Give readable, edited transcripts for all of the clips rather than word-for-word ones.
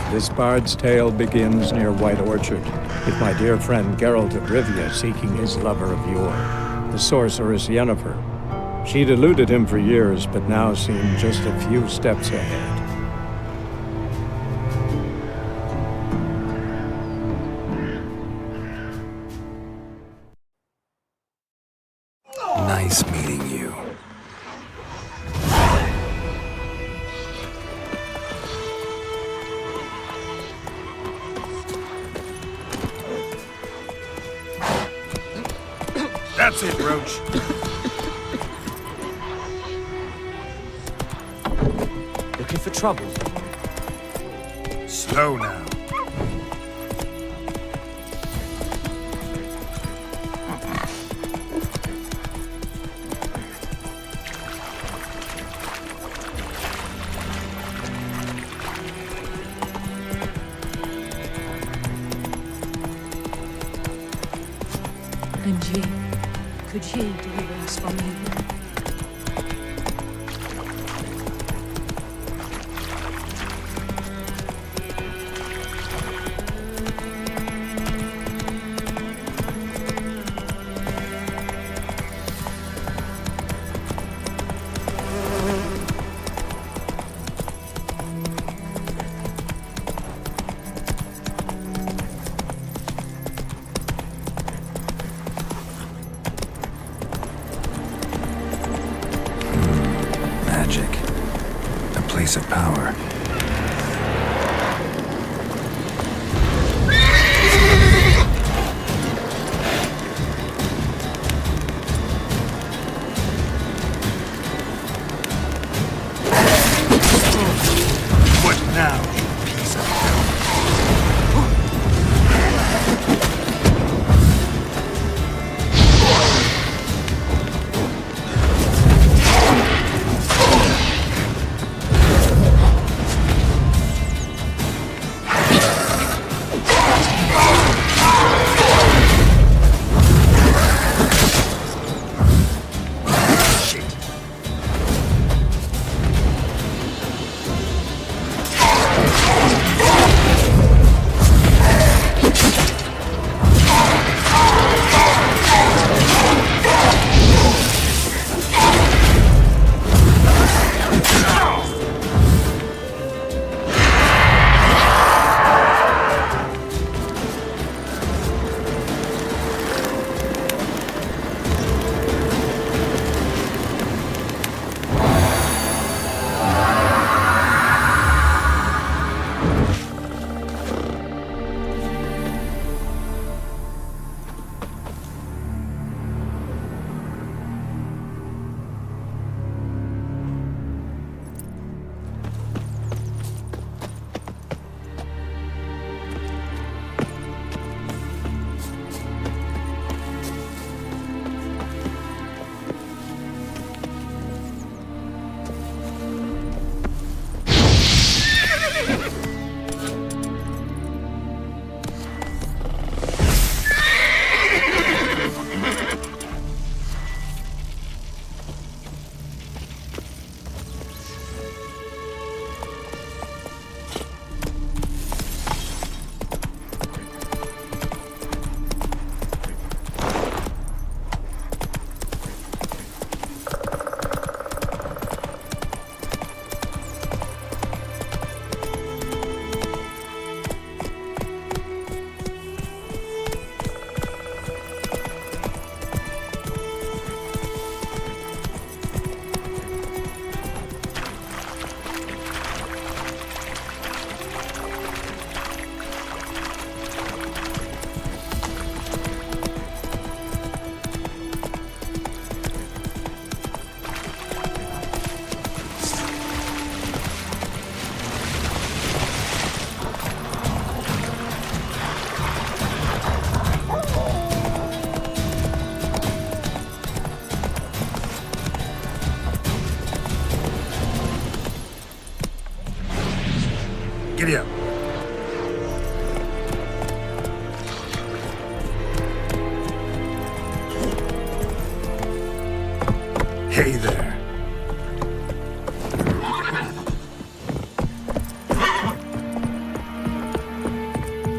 This bard's tale begins near White Orchard, with my dear friend Geralt of Rivia seeking his lover of yore, the sorceress Yennefer. She'd eluded him for years, but now seemed just a few steps ahead. Nice meeting you. That's it, Roach. Looking for trouble? Slow now. And ye, could ye deliver us from evil?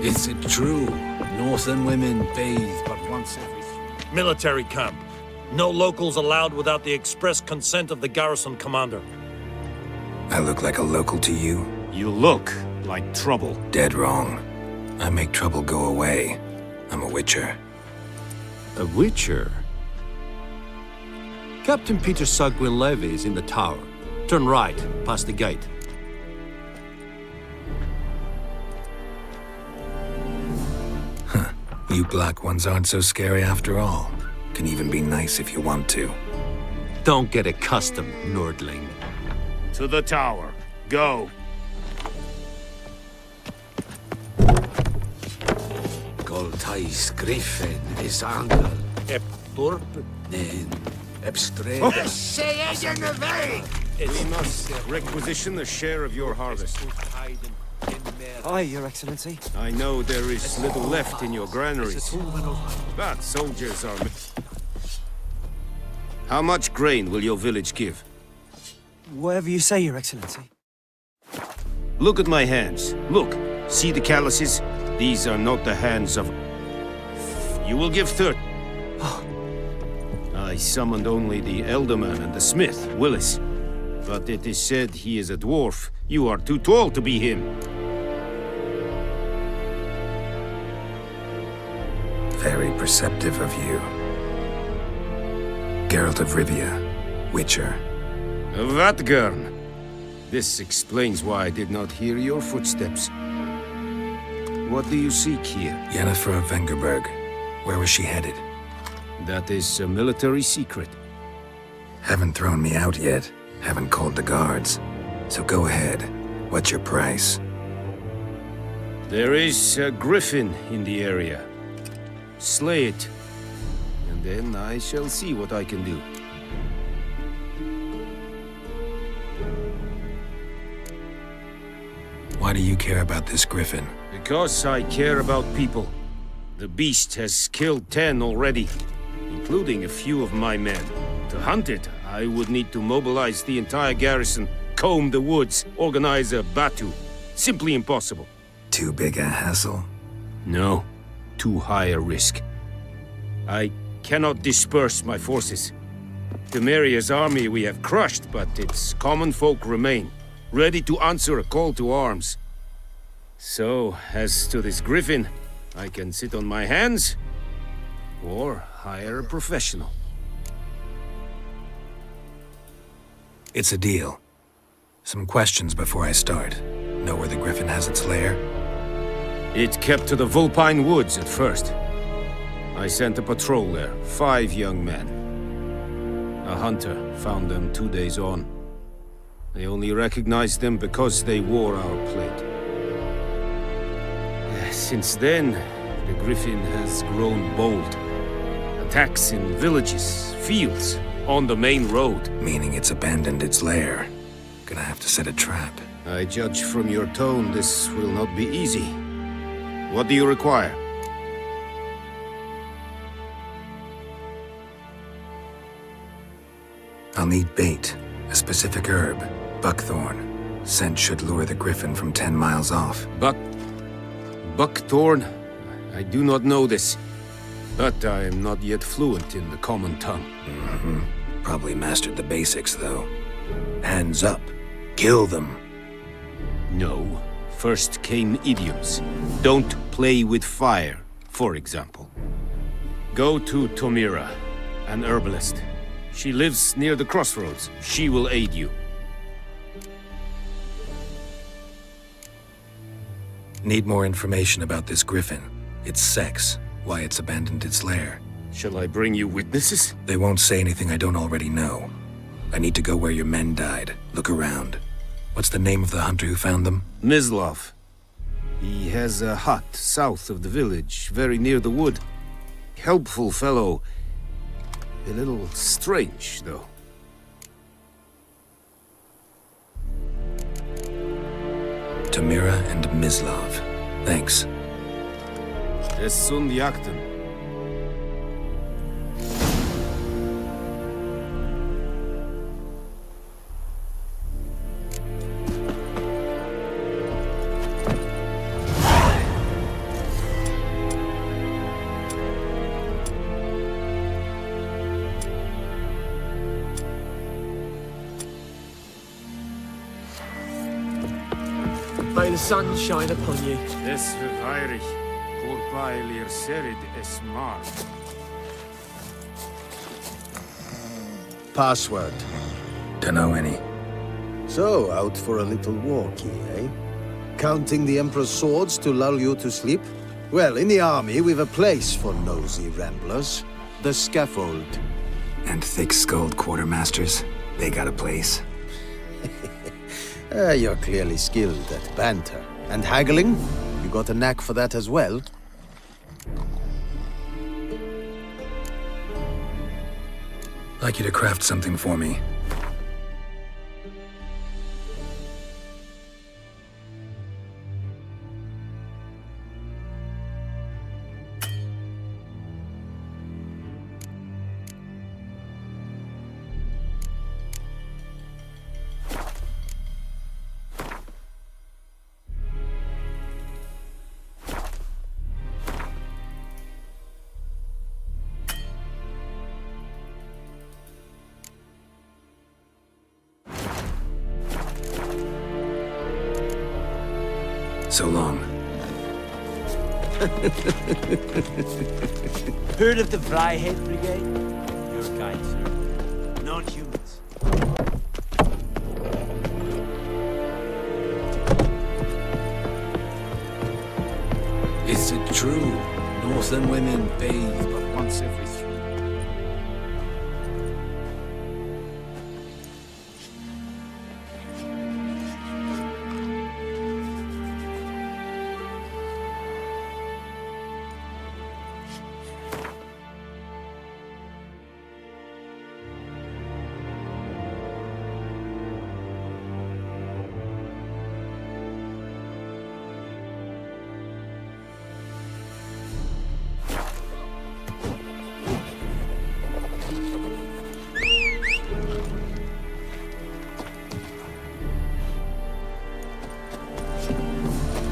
Is it true? Northern women bathe but once every... Military camp. No locals allowed without the express consent of the garrison commander. I look like a local to you? You look like trouble. Dead wrong. I make trouble go away. I'm a witcher. A witcher? Captain Peter Sagwin Levy is in the tower. Turn right, past the gate. Huh. You black ones aren't so scary after all. Can even be nice if you want to. Don't get accustomed, Nordling. To the tower. Go. Goltais Griffin is angel. Epturp. Nen Epstreda. We must requisition a share of your harvest. Aye, Your Excellency. I know there is little left in your granaries, but soldiers are... How much grain will your village give? Whatever you say, Your Excellency. Look at my hands. Look. See the calluses? These are not the hands of... You will give 30. I summoned only the Elderman and the smith, Willis. But it is said he is a dwarf. You are too tall to be him. Very perceptive of you. Geralt of Rivia, Witcher. Vatgern. This explains why I did not hear your footsteps. What do you seek here? Yennefer of Vengerberg. Where was she headed? That is a military secret. Haven't thrown me out yet. Haven't called the guards. So go ahead. What's your price? There is a griffin in the area. Slay it. And then I shall see what I can do. Why do you care about this griffin? Because I care about people. The beast has killed 10 already, including a few of my men. To hunt it, I would need to mobilize the entire garrison, comb the woods, organize a batu. Simply impossible. Too big a hassle? No, too high a risk. I cannot disperse my forces. Temeria's army we have crushed, but its common folk remain, ready to answer a call to arms. So, as to this griffin, I can sit on my hands, or hire a professional. It's a deal. Some questions before I start. Know where the griffin has its lair? It kept to the Vulpine Woods at first. I sent a patrol there, 5 young men. A hunter found them 2 days on. They only recognized them because they wore our plate. Since then, the griffin has grown bold. Attacks in villages, fields, on the main road. Meaning it's abandoned its lair. Gonna have to set a trap. I judge from your tone this will not be easy. What do you require? I'll need bait, a specific herb, buckthorn. Scent should lure the griffin from 10 miles off. Buckthorn? I do not know this, but I am not yet fluent in the common tongue. Probably mastered the basics, though. Hands up. Kill them. No. First came idioms. Don't play with fire, for example. Go to Tomira, an herbalist. She lives near the crossroads. She will aid you. Need more information about this griffin. Its sex, why it's abandoned its lair. Shall I bring you witnesses? They won't say anything I don't already know. I need to go where your men died. Look around. What's the name of the hunter who found them? Mislav. He has a hut south of the village, very near the wood. Helpful fellow. A little strange, though. Tamira and Mislav. Thanks. Es sunt jakten. the sun shine upon you. Es verweirig, corpailir serid es mar. Password. Dunno any. So, out for a little walkie, eh? Counting the Emperor's swords to lull you to sleep? Well, in the army, we've a place for nosy ramblers. The scaffold. And thick-skulled quartermasters, they got a place. You're clearly skilled at banter. And haggling? You got a knack for that as well? Like you to craft something for me. So long. Heard of the Fryhead Brigade? Your kind, sir. Non-humans. Is it true? Northern women bathe but once every 3.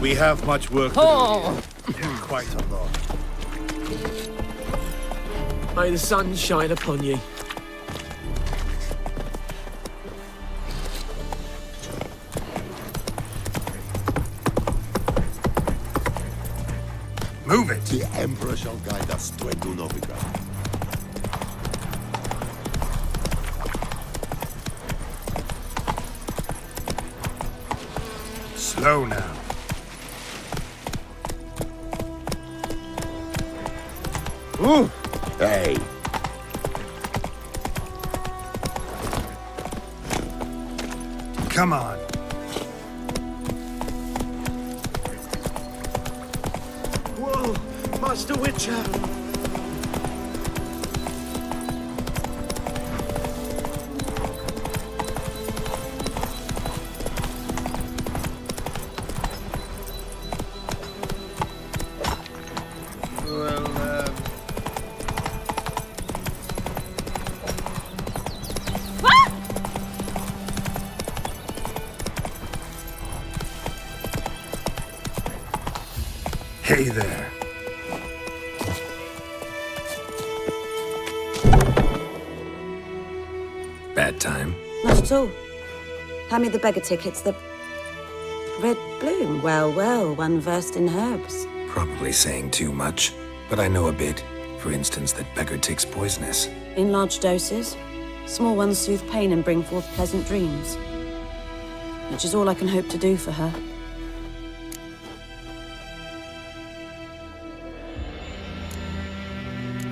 We have much work to do here. Quite a lot. May the sun shine upon you. Move it! The Emperor shall guide us to a new Novigrad. Slow now. Ooh! Hey! Come on. Whoa, Master Witcher! Hey there. Bad time. Not at all. Hand me the beggar tickets, the red bloom. Well, well, one versed in herbs. Probably saying too much, but I know a bit. For instance, that beggar tick's poisonous. In large doses. Small ones soothe pain and bring forth pleasant dreams. Which is all I can hope to do for her.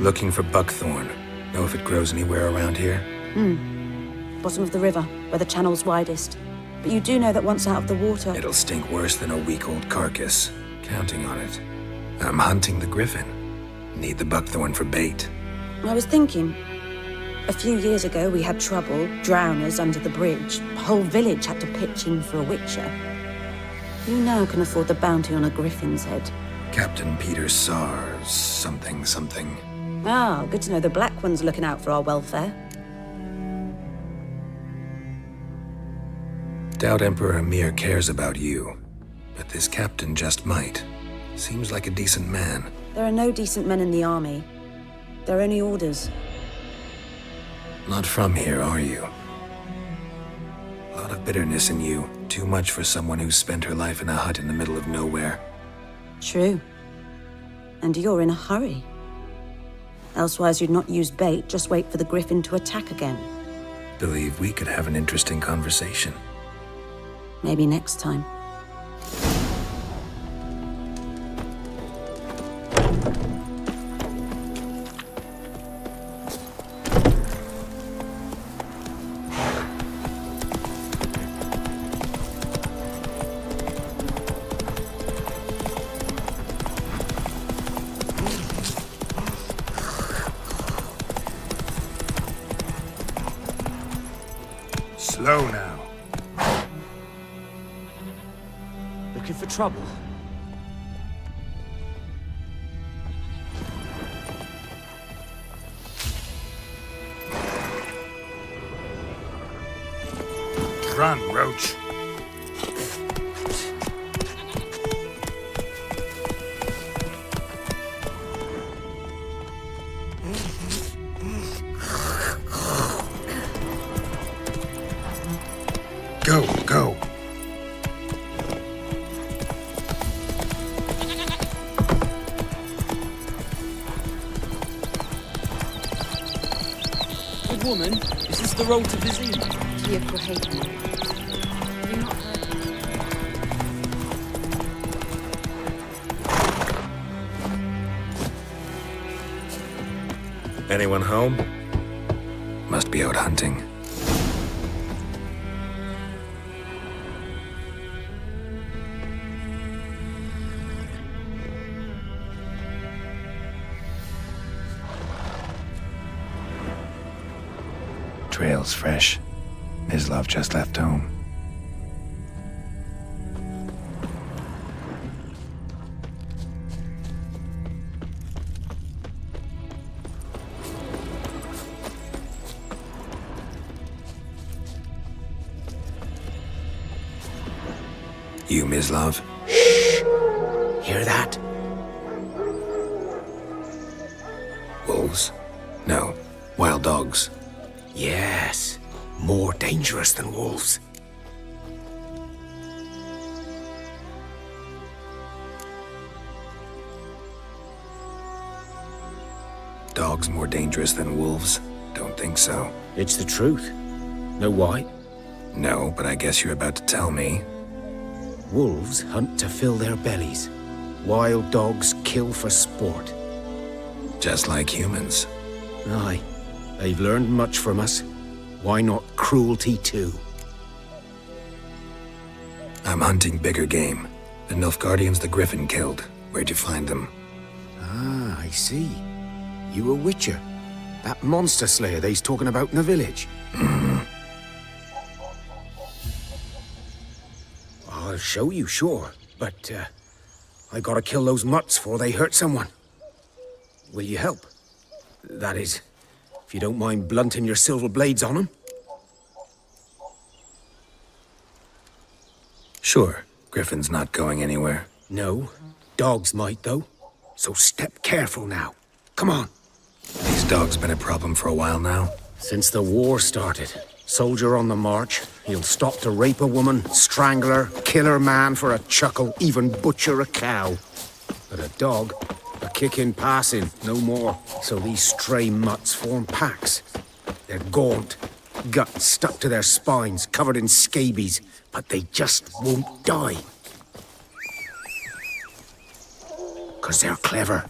Looking for buckthorn. Know if it grows anywhere around here? Bottom of the river, where the channel's widest. But you do know that once out of the water... It'll stink worse than a week-old carcass. Counting on it. I'm hunting the griffin. Need the buckthorn for bait. I was thinking... A few years ago, we had trouble, drowners under the bridge. The whole village had to pitch in for a witcher. Who now can afford the bounty on a griffin's head? Captain Peter Sars, something. Ah, good to know the Black One's looking out for our welfare. Doubt Emperor Emir cares about you. But this captain just might. Seems like a decent man. There are no decent men in the army. They're only orders. Not from here, are you? A lot of bitterness in you. Too much for someone who's spent her life in a hut in the middle of nowhere. True. And you're in a hurry. Elsewise you'd not use bait, just wait for the griffin to attack again. Believe we could have an interesting conversation. Maybe next time. Slow now. Looking for trouble? Run, Roach. Go. Good woman, is this the road to Vizima? Here for Hayden. Have you not heard? Anyone home? Must be out hunting. Trail's fresh. Mislav just left home. You, Mislav? Hear that? Wolves? No. Wild dogs. Yes. More dangerous than wolves. Dogs more dangerous than wolves? Don't think so. It's the truth. Know why? No, but I guess you're about to tell me. Wolves hunt to fill their bellies. Wild dogs kill for sport. Just like humans. Aye. They've learned much from us. Why not cruelty too? I'm hunting bigger game. The Nilfgaardians the Griffin killed. Where'd you find them? Ah, I see. You a witcher. That monster slayer they's talking about in the village. I'll show you, sure. But, I gotta kill those mutts before they hurt someone. Will you help? That is, if you don't mind blunting your silver blades on them. Sure. Griffin's not going anywhere. No. Dogs might, though. So step careful now. Come on. These dogs been a problem for a while now? Since the war started. Soldier on the march. He'll stop to rape a woman, strangle her, kill her man for a chuckle, even butcher a cow. But a dog, a kick in passing, no more. So these stray mutts form packs. They're gaunt, guts stuck to their spines, covered in scabies, but they just won't die. 'Cause they're clever.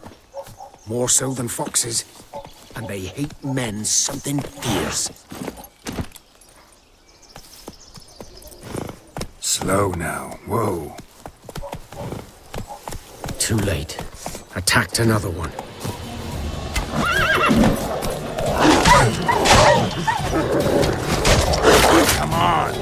More so than foxes. And they hate men something fierce. Slow now. Whoa. Too late. Attacked another one. Come on!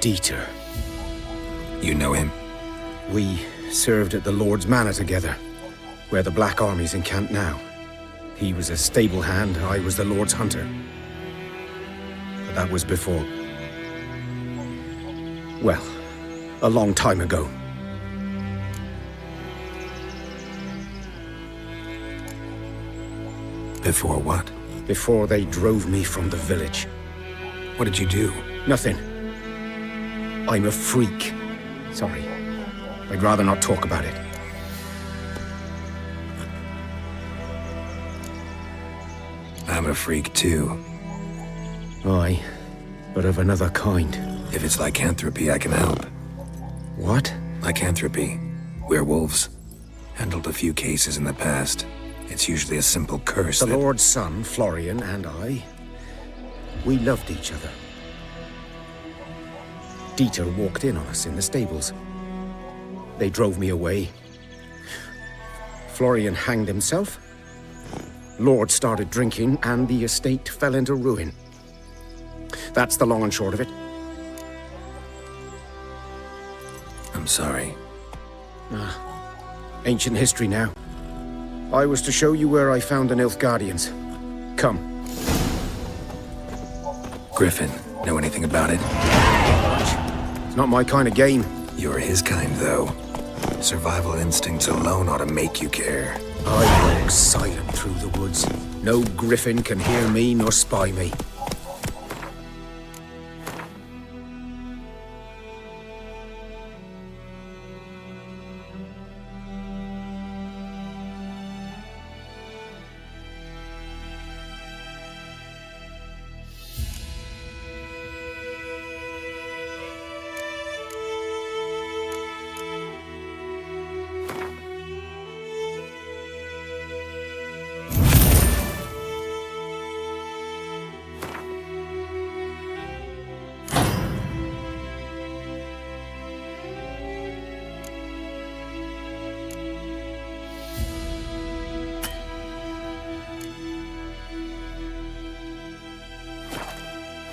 Dieter. You know him? We served at the Lord's Manor together, where the Black Army's encamped now. He was a stable hand, I was the Lord's hunter. But that was before... well, a long time ago. Before what? Before they drove me from the village. What did you do? Nothing. I'm a freak. Sorry. I'd rather not talk about it. I'm a freak too. Aye, but of another kind. If it's lycanthropy, I can help. What? Lycanthropy. Werewolves. Handled a few cases in the past. It's usually a simple curse The Lord's son, Florian, and I, we loved each other. Dieter walked in on us in the stables. They drove me away. Florian hanged himself. Lord started drinking, and the estate fell into ruin. That's the long and short of it. I'm sorry. Ancient history now. I was to show you where I found the Nilfgaardians. Come. Griffin, know anything about it? It's not my kind of game. You're his kind, though. Survival instincts alone ought to make you care. I walk silent through the woods. No griffin can hear me nor spy me.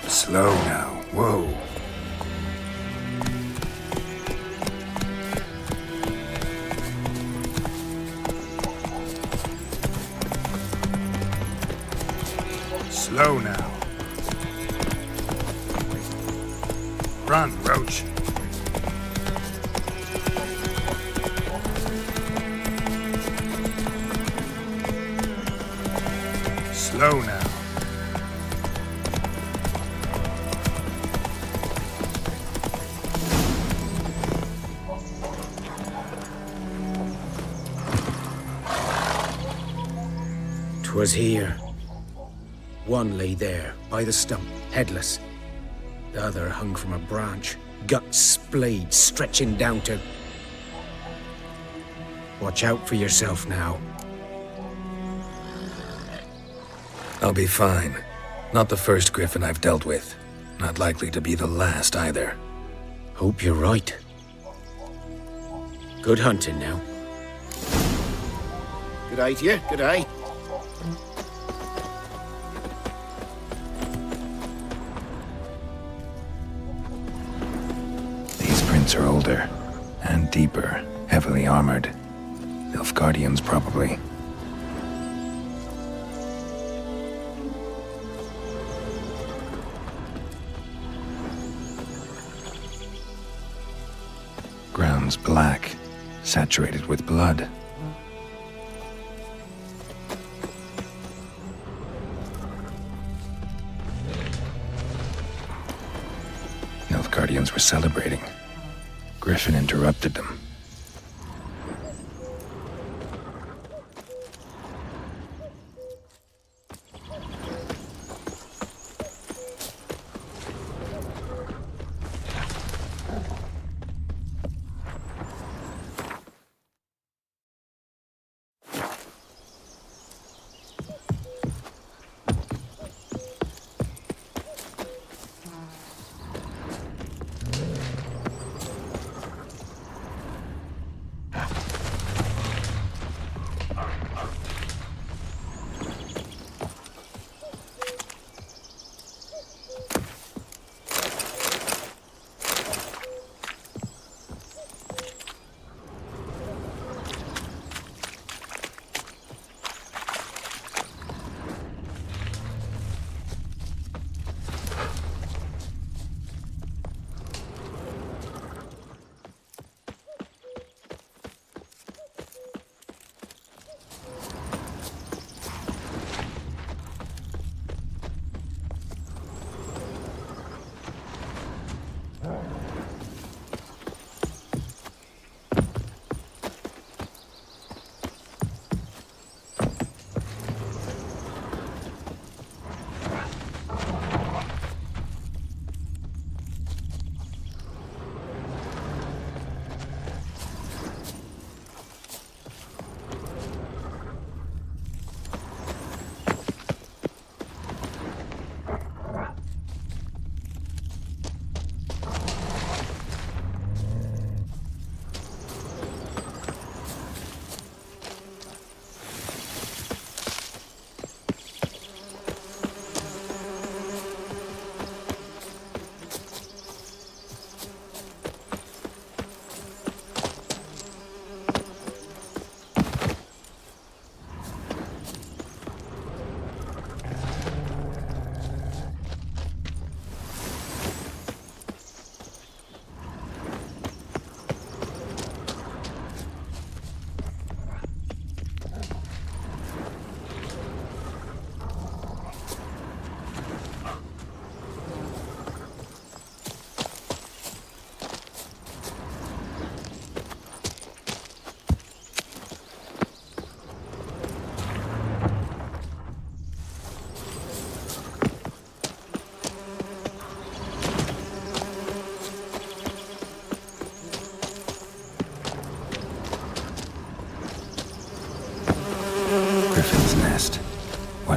Slow now. Whoa. Slow now. Run, Roach. Slow now. Was here. One lay there, by the stump, headless. The other hung from a branch, guts splayed, stretching down to... Watch out for yourself now. I'll be fine. Not the first griffin I've dealt with. Not likely to be the last either. Hope you're right. Good hunting now. Good eye to you, good eye. Are older and deeper, heavily armored. Nilfgaardians, probably. Ground's black, saturated with blood. Nilfgaardians were celebrating. Griffin interrupted them.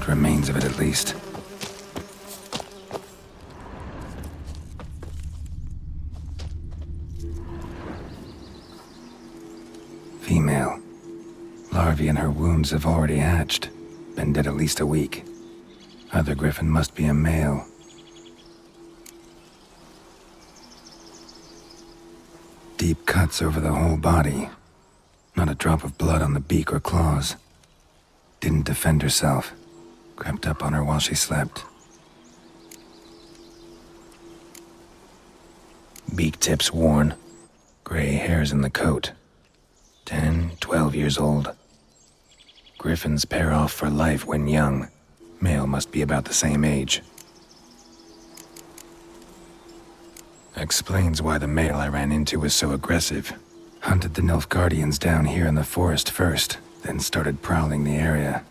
What remains of it, at least. Female. Larvae in her wounds have already hatched. Been dead at least a week. Other griffin must be a male. Deep cuts over the whole body. Not a drop of blood on the beak or claws. Didn't defend herself. Crept up on her while she slept. Beak tips worn. Gray hairs in the coat. 10, 12 years old. Griffins pair off for life when young. Male must be about the same age. Explains why the male I ran into was so aggressive. Hunted the Nilfgaardians down here in the forest first, then started prowling the area.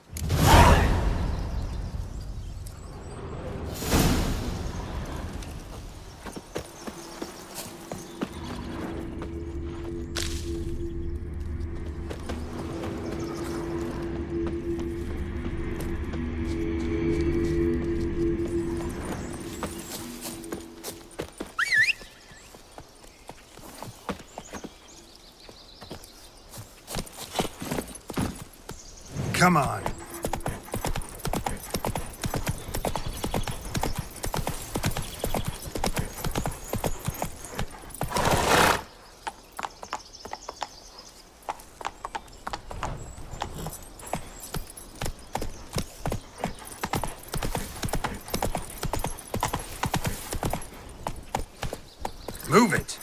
Come on. Move it.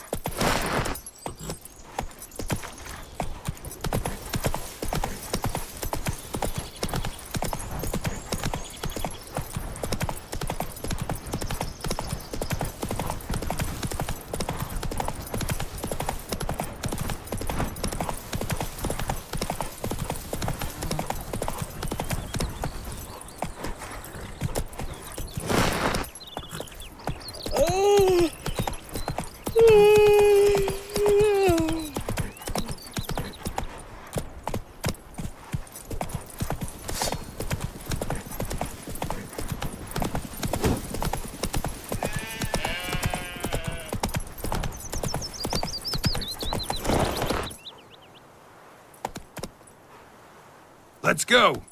Let's go.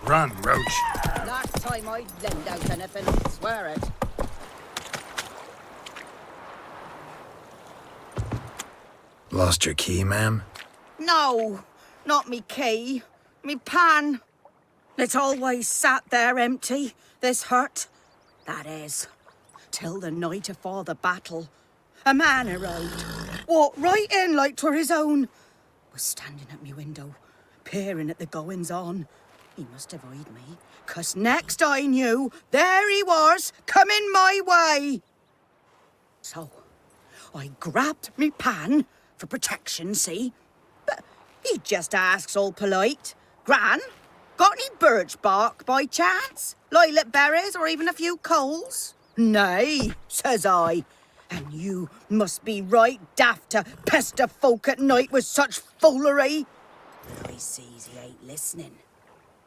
Run, Roach. Last time I lend out anything, swear it. Lost your key, ma'am? No, not me key. Me pan. It's always sat there empty, this hut. That is, till the night afore the battle. A man arrived, walked right in like 'twere his own. Was standing at me window, peering at the goings-on. He must have eyed me, 'cause next I knew, there he was, coming my way. So, I grabbed me pan, for protection, see? But he just asks all polite, Gran, got any birch bark by chance? Lilac berries or even a few coals? Nay, says I. And you must be right daft to pester folk at night with such foolery. I sees he ain't listening.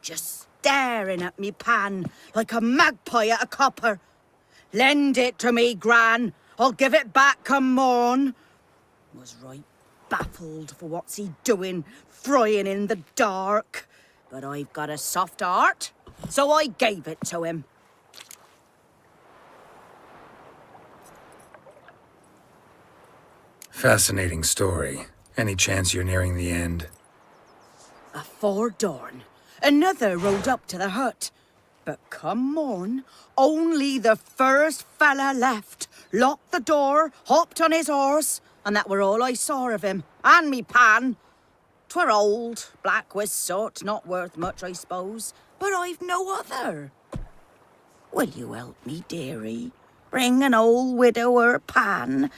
Just staring at me pan like a magpie at a copper. Lend it to me, Gran. I'll give it back come morn. Was right baffled for what's he doing, frying in the dark. But I've got a soft heart, so I gave it to him. Fascinating story. Any chance you're nearing the end? Afore dawn, another rode up to the hut. But come morn, only the first fella left, locked the door, hopped on his horse, and that were all I saw of him, and me pan. 'Twere old, black with soot, not worth much, I suppose, but I've no other. Will you help me, dearie? Bring an old widower pan.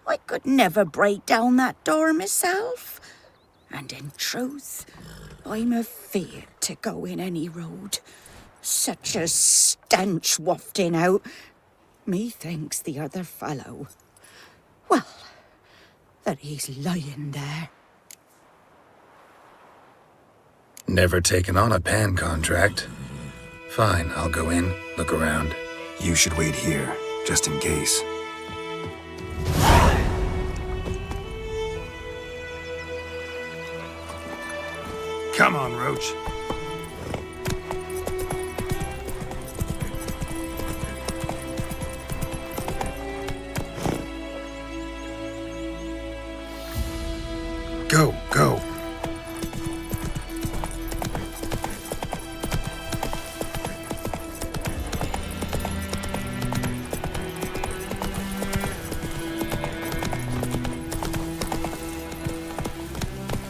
I could never break down that door myself. And in truth, I'm afeard to go in any road. Such a stench wafting out. Methinks the other fellow Well, that he's lying there. Never taken on a pan contract. Fine, I'll go in, look around. You should wait here, just in case. Come on, Roach. Go, go.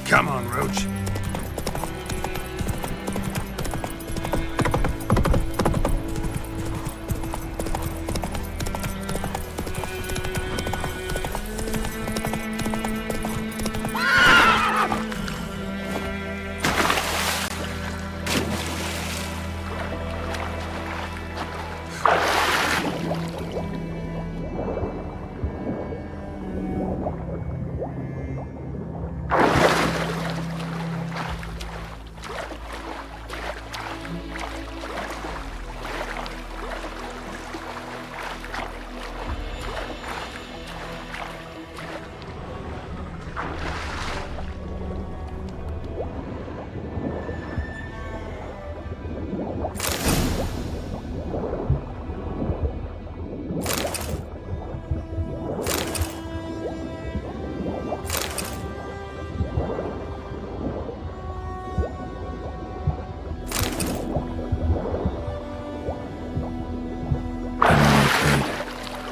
Come on, Roach.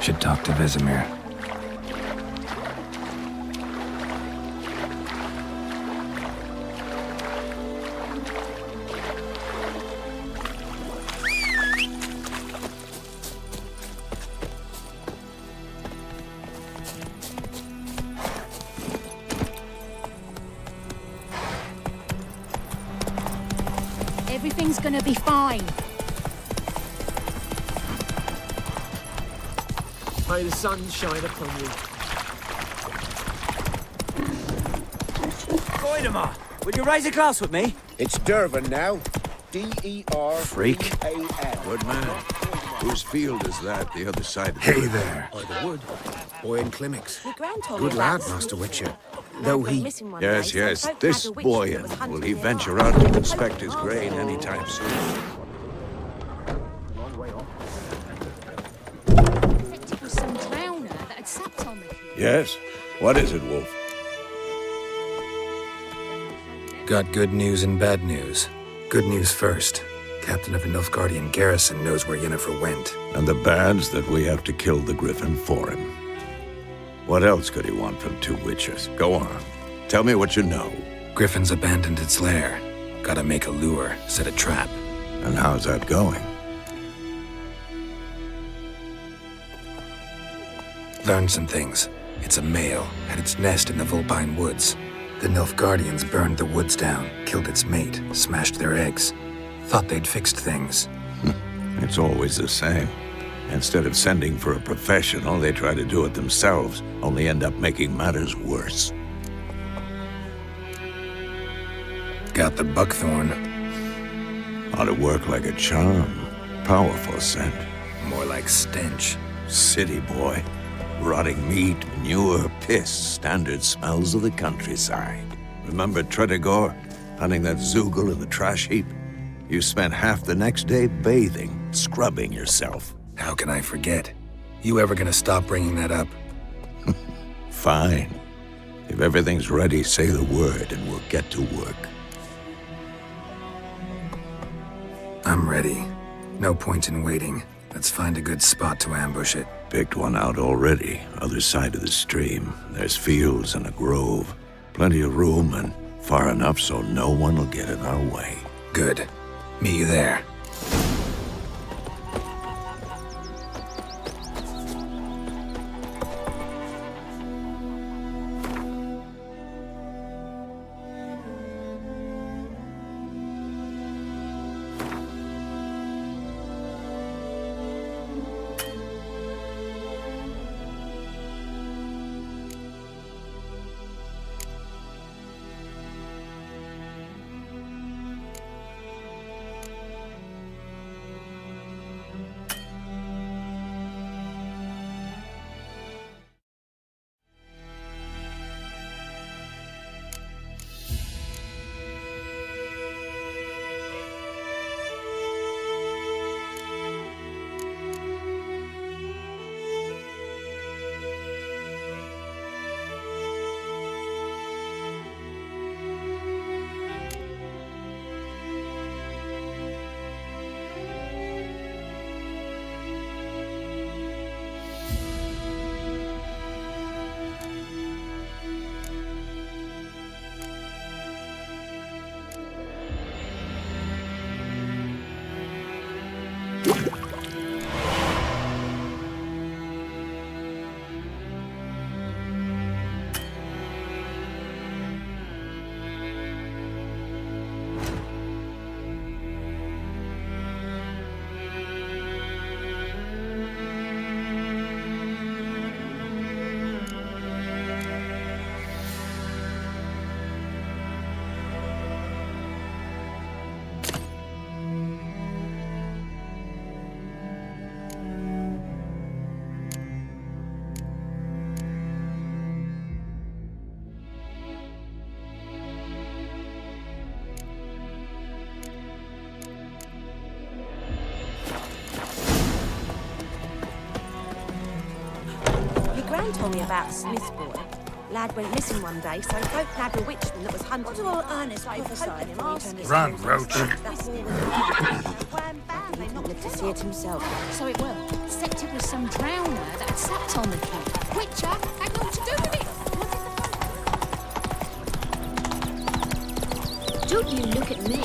Should talk to Vesemir. Everything's gonna be fine. May the sun shine upon you. Goidemar, would you raise a glass with me? It's Dervan now. D-E-R... Freak. Good man. Whose field is that, the other side of the Hey river? there. By the wood. Boy in Climmix. My grand told Good me lad, about Master Witcher. Lad Though went he... missing one Yes, day, so yes. folk This had a witch boy, that was hunting will he their venture lives. out to inspect his grain anytime soon? It was some drowner that had sapped on the key. Yes? What is it, Wolf? Got good news and bad news. Good news first. Captain of a Nilfgaardian garrison knows where Yennefer went. And the bad's that we have to kill the griffin for him. What else could he want from two witches? Go on. Tell me what you know. Griffin's abandoned its lair. Gotta make a lure, set a trap. And how's that going? Learned some things. It's a male, had its nest in the Vulpine Woods. The Nilfgaardians burned the woods down, killed its mate, smashed their eggs. Thought they'd fixed things. It's always the same. Instead of sending for a professional, they try to do it themselves, only end up making matters worse. Got the buckthorn. Ought to work like a charm. Powerful scent. More like stench. City boy. Rotting meat, manure, piss, standard smells of the countryside. Remember Tretogor? Hunting that Zoogle in the trash heap? You spent half the next day bathing, scrubbing yourself. How can I forget? You ever gonna stop bringing that up? Fine. If everything's ready, say the word and we'll get to work. I'm ready. No point in waiting. Let's find a good spot to ambush it. Picked one out already, other side of the stream. There's fields and a grove. Plenty of room and far enough so no one will get in our way. Good. Meet you there. Gran told me about the Smith boy. Lad went missing one day, so folk had a witchman that was hunting. What do all Ernest prophesied him? Run, Roach. He didn't live to see it himself. So it were. Except it was some drowner that had sat on the key. Witcher had naught to do with it. Don't you look at me.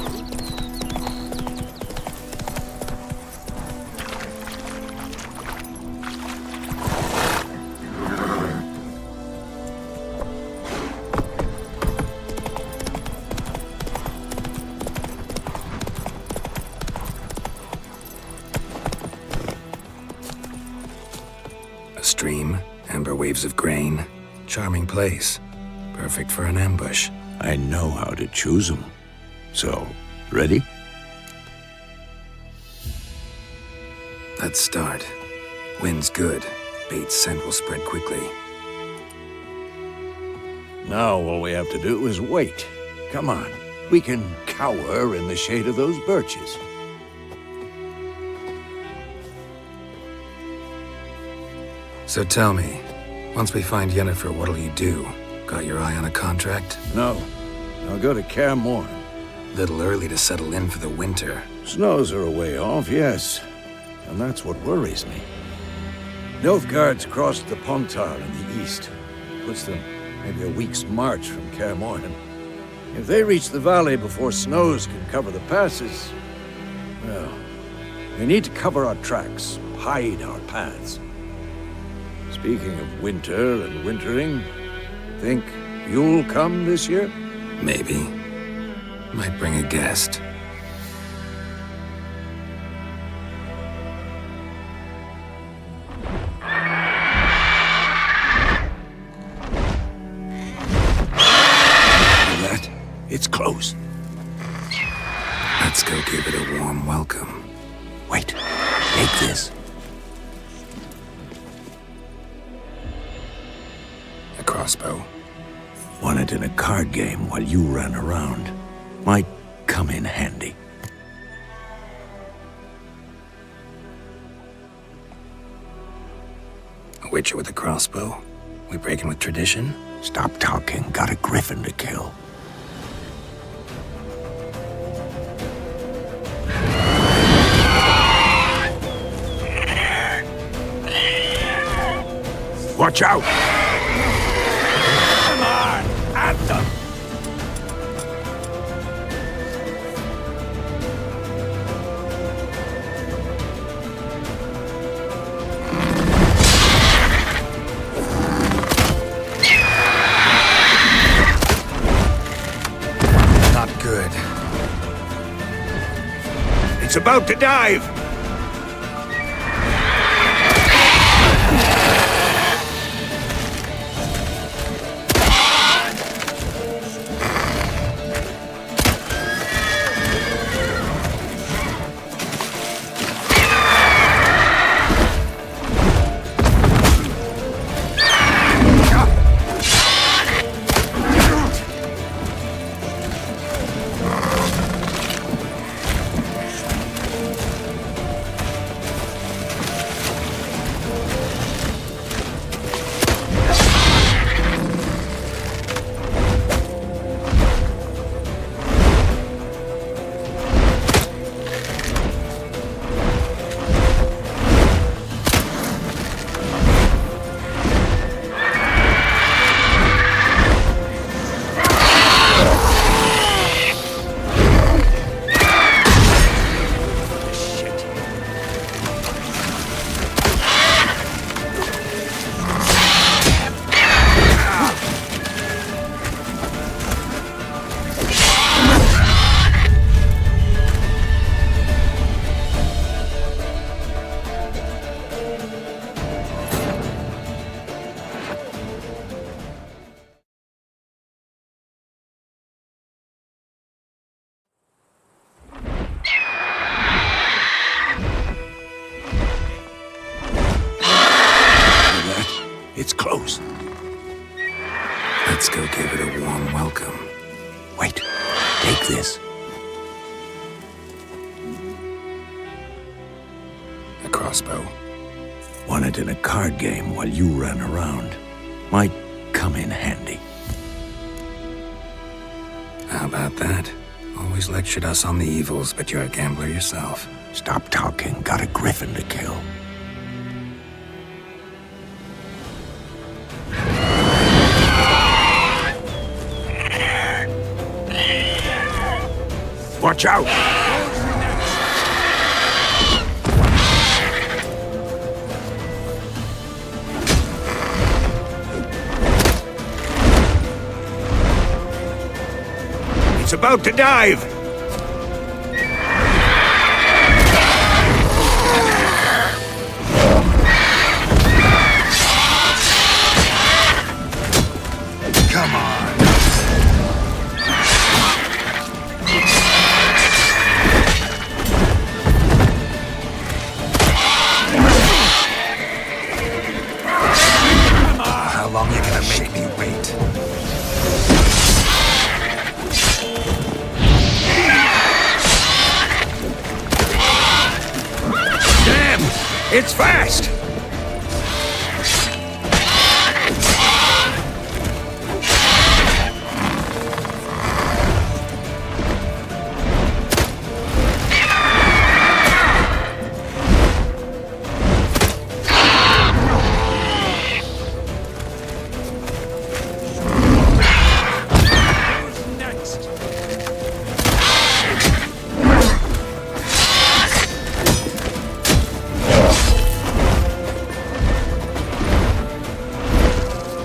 A stream, amber waves of grain. Charming place. Perfect for an ambush. I know how to choose them. So, ready? Let's start. Wind's good. Bait's scent will spread quickly. Now all we have to do is wait. Come on. We can cower in the shade of those birches. So tell me, once we find Yennefer, what'll you do? Got your eye on a contract? No. I'll go to Kaer Morhen. Little early to settle in for the winter. Snows are a way off, yes. And that's what worries me. Nilfgaard's crossed the Pontar in the east. Puts them maybe a week's march from Kaer Morhen. If they reach the valley before snows can cover the passes, well, we need to cover our tracks, hide our paths. Speaking of winter and wintering, think you'll come this year? Maybe. Might bring a guest. That? It's close. Let's go give it a warm welcome. Wait, take this. A crossbow. Won it in a card game while you ran around. Might come in handy. A witcher with a crossbow? We breaking with tradition? Stop talking. Got a griffin to kill. Watch out! Come on! At them! Not good. It's about to dive! It's close. Let's go give it a warm welcome. Wait, take this. A crossbow. Won it in a card game while you ran around. Might come in handy. How about that? Always lectured us on the evils, but you're a gambler yourself. Stop talking. Got a griffin to kill. Watch out! It's about to dive! Come on. How long you gonna make me wait? Damn! It's fast!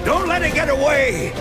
Don't let it get away!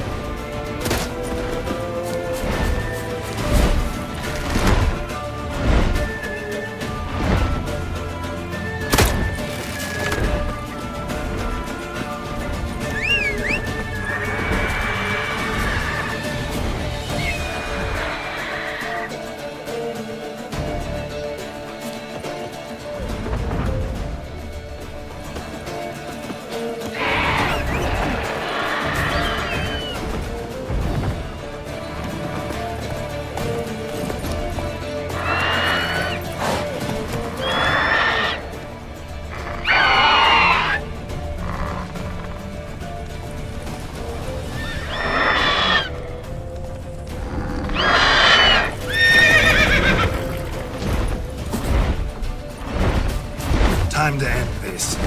Time to end this.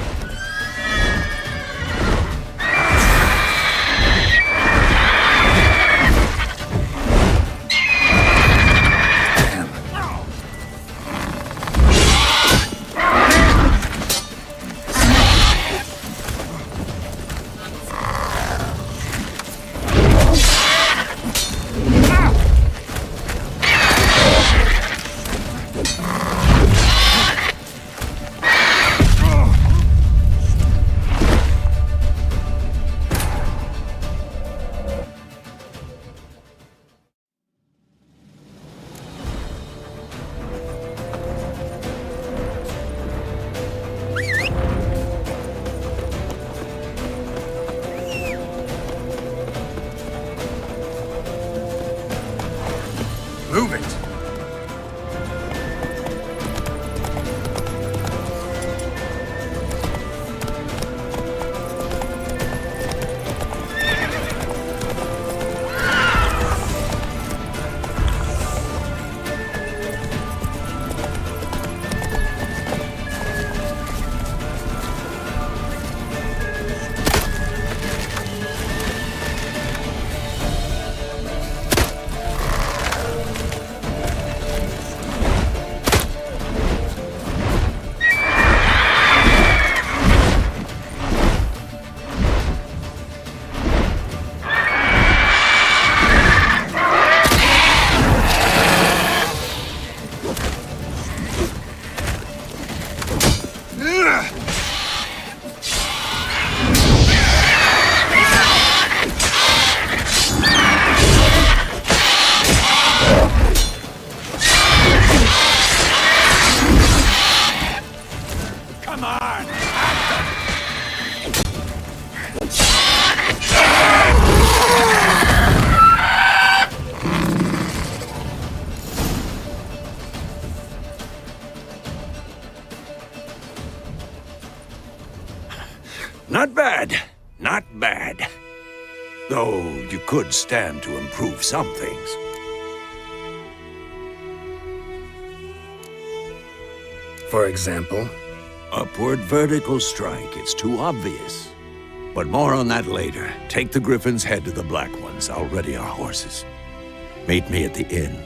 Move it! Not bad. Not bad. Though you could stand to improve some things. For example? Upward vertical strike. It's too obvious. But more on that later. Take the Griffin's head to the Black Ones. I'll ready our horses. Meet me at the inn.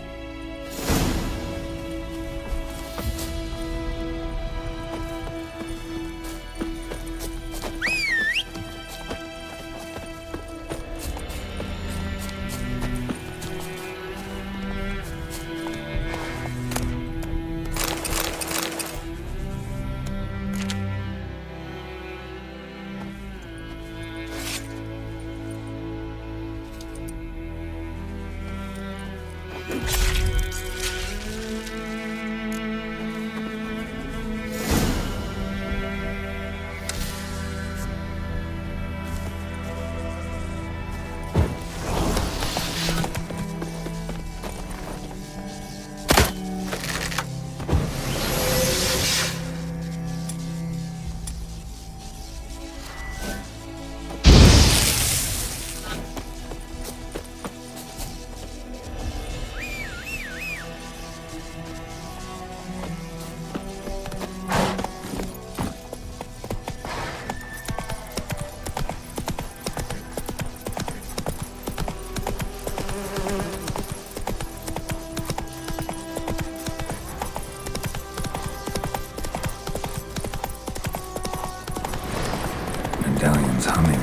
Medallion's humming.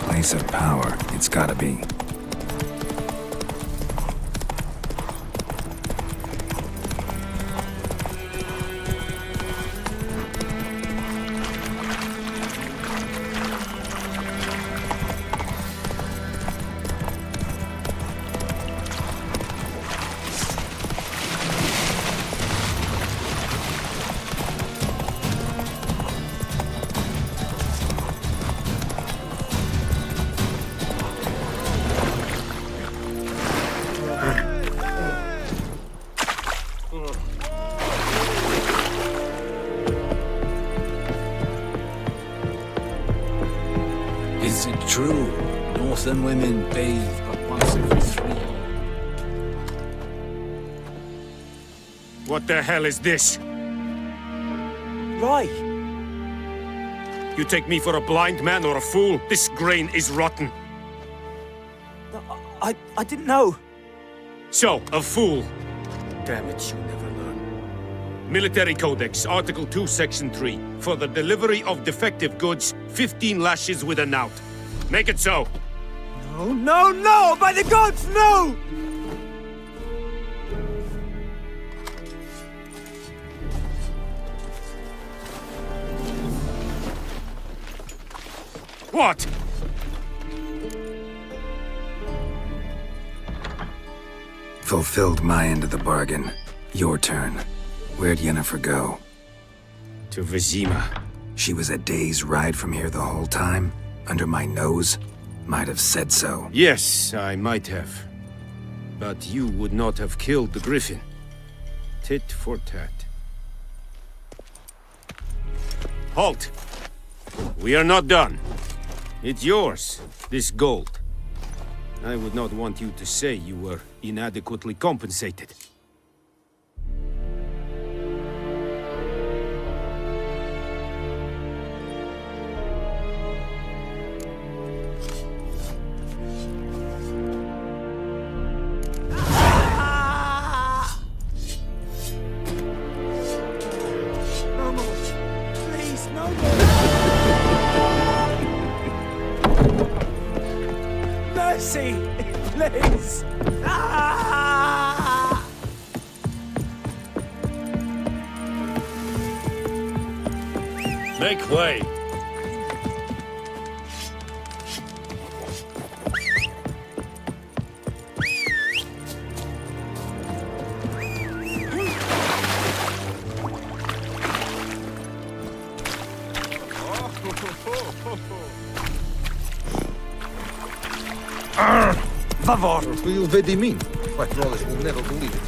Place of power, it's gotta be. Is it true? Northern women bathe but once every 3 years. What the hell is this? Right. You take me for a blind man or a fool? This grain is rotten. I didn't know. So, a fool. Damn it, you never learn. Military Codex, Article 2, Section 3. For the delivery of defective goods, 15 lashes with a knout. Make it so. No, no, no! By the gods, no! What? Fulfilled my end of the bargain. Your turn. Where'd Yennefer go? To Vizima. She was a day's ride from here the whole time? Under my nose? Might have said so. Yes, I might have. But you would not have killed the Griffin. Tit for tat. Halt! We are not done. It's yours, this gold. I would not want you to say you were inadequately compensated. Mercy! Please! Ah! Make way! Favor! Do you vedi mean? My brothers will never believe it.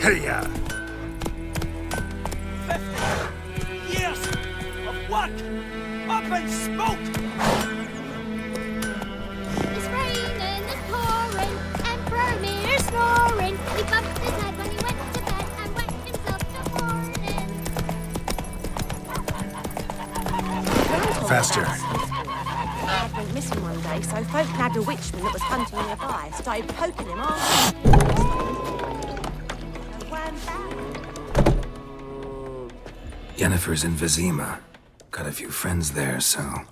Hiya! 50 years of work up in smoke! It's raining, it's pouring, Emperor Mirror snoring. He bumped his head when he went to bed and wet himself till morning. Faster. Dad went missing one day, so folk nabbed a witchman that was hunting nearby. Started poking him on. Yennefer's in Vizima. Got a few friends there, so...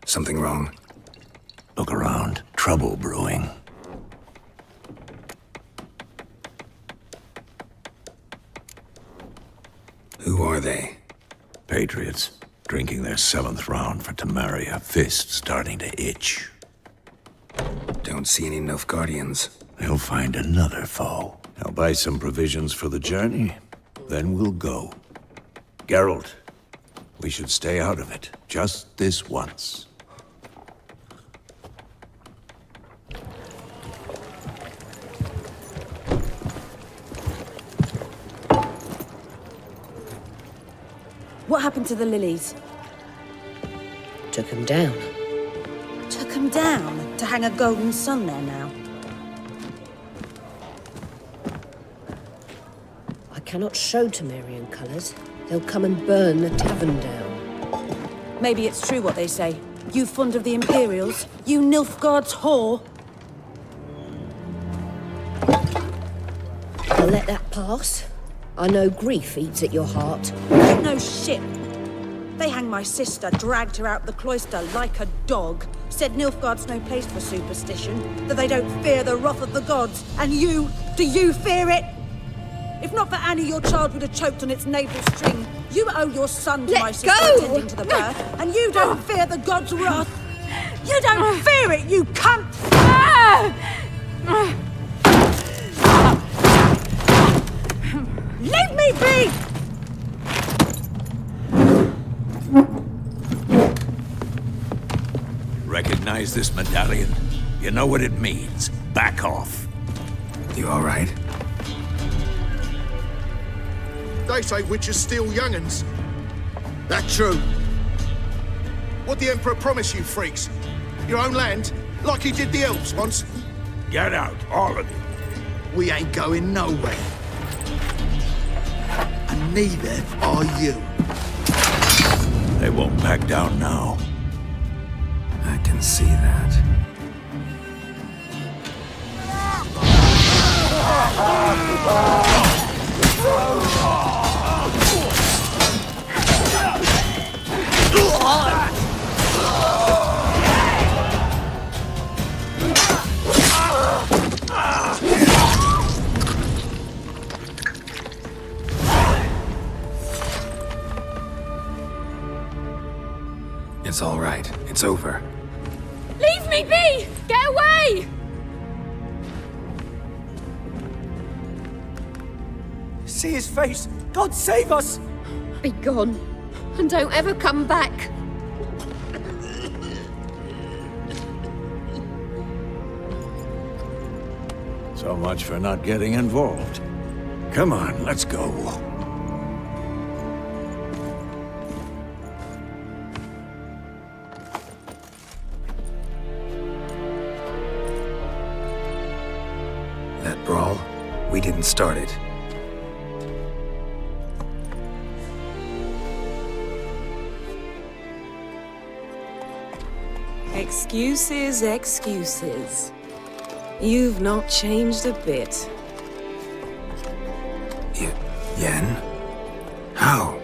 Something wrong? Look around. Trouble brewing. Who are they? Patriots. Drinking their 7th round for Temeria. Fist starting to itch. Don't see any Nilfgaardians. They'll find another foe. I'll buy some provisions for the journey. Then we'll go. Geralt, we should stay out of it. Just this once. What happened to the lilies? Took him down. Took them down to hang a golden sun there now. I cannot show Temerian colours. They'll come and burn the tavern down. Maybe it's true what they say. You fond of the Imperials? You Nilfgaard's whore? I'll let that pass. I know grief eats at your heart. You know shit. They hanged my sister, dragged her out the cloister like a dog. Said Nilfgaard's no place for superstition, that they don't fear the wrath of the gods. And you, do you fear it? If not for Annie, your child would have choked on its navel string. You owe your son to my sister attending to the birth, and you don't fear the gods' wrath. You don't fear it, you cunt! Leave me be! Recognize this medallion? You know what it means. Back off. You all right? They say witches steal young'uns. That true? What the Emperor promise you, freaks? Your own land? Like he did the elves once? Get out, all of you. We ain't going nowhere. And neither are you. They won't back down now. I can see that. It's all right. It's over. Leave me be! Get away! See his face! God save us! Be gone, and don't ever come back. So much for not getting involved. Come on, let's go. That brawl, we didn't start it. Excuses, excuses. You've not changed a bit. Yen? How?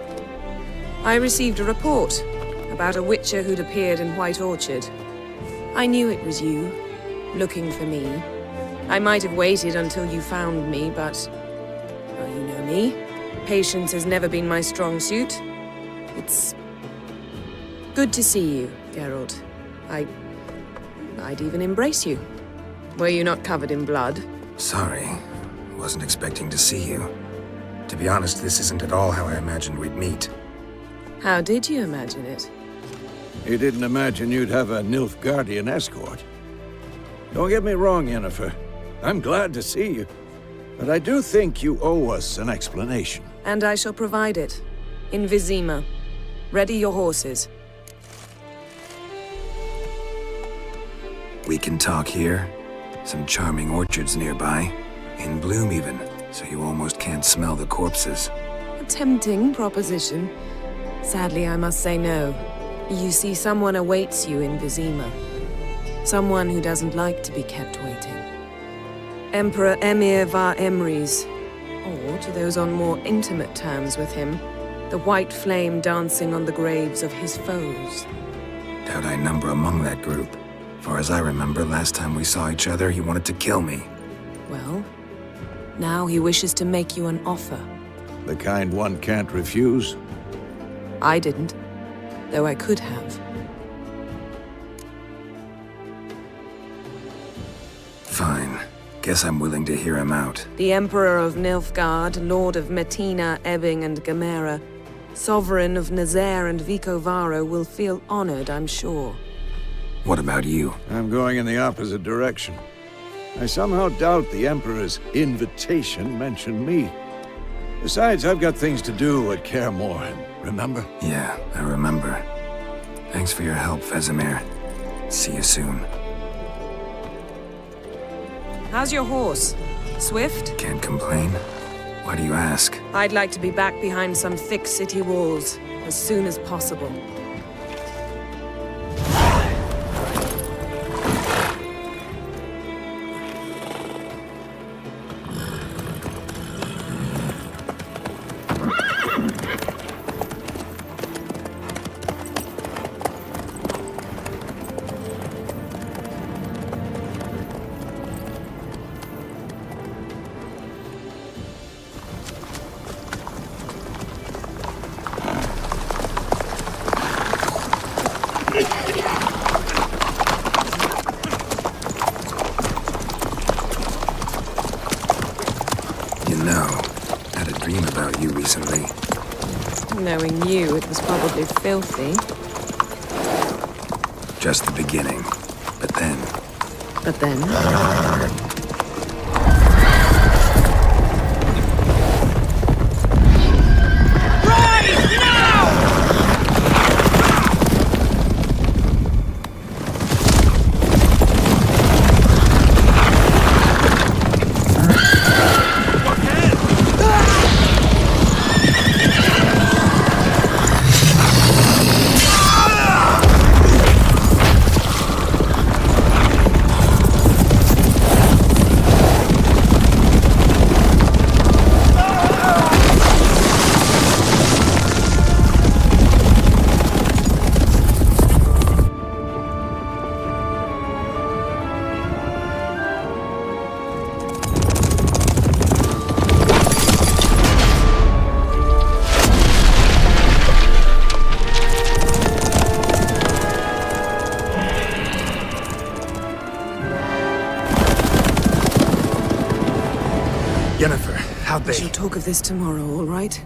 I received a report about a witcher who'd appeared in White Orchard. I knew it was you, looking for me. I might have waited until you found me, but... well, you know me. Patience has never been my strong suit. It's... good to see you, Geralt. I'd even embrace you. Were you not covered in blood? Sorry. Wasn't expecting to see you. To be honest, this isn't at all how I imagined we'd meet. How did you imagine it? You didn't imagine you'd have a Nilfgaardian escort. Don't get me wrong, Yennefer. I'm glad to see you. But I do think you owe us an explanation. And I shall provide it. In Vizima. Ready your horses. We can talk here. Some charming orchards nearby. In bloom even, so you almost can't smell the corpses. A tempting proposition. Sadly, I must say no. You see, someone awaits you in Vizima. Someone who doesn't like to be kept waiting. Emperor Emir var Emrys. Or, to those on more intimate terms with him, the white flame dancing on the graves of his foes. Doubt I number among that group. Far as I remember, last time we saw each other, he wanted to kill me. Well, now he wishes to make you an offer. The kind one can't refuse? I didn't, though I could have. Fine. Guess I'm willing to hear him out. The Emperor of Nilfgaard, Lord of Metina, Ebbing, and Gamera, Sovereign of Nazaire and Vicovaro will feel honored, I'm sure. What about you? I'm going in the opposite direction. I somehow doubt the Emperor's invitation mentioned me. Besides, I've got things to do at Kaer Morhen, remember? Yeah, I remember. Thanks for your help, Vesemir. See you soon. How's your horse? Swift? Can't complain. Why do you ask? I'd like to be back behind some thick city walls as soon as possible. Knowing you, it was probably filthy. Just the beginning. But then... But then? We shall talk of this tomorrow, all right?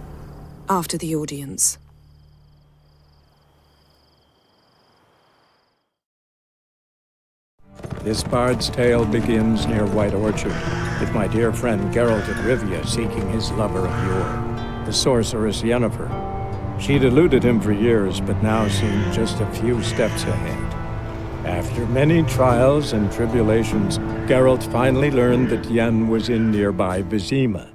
After the audience. This bard's tale begins near White Orchard, with my dear friend Geralt of Rivia seeking his lover of yore, the sorceress Yennefer. She'd eluded him for years, but now seemed just a few steps ahead. After many trials and tribulations, Geralt finally learned that Yen was in nearby Vizima.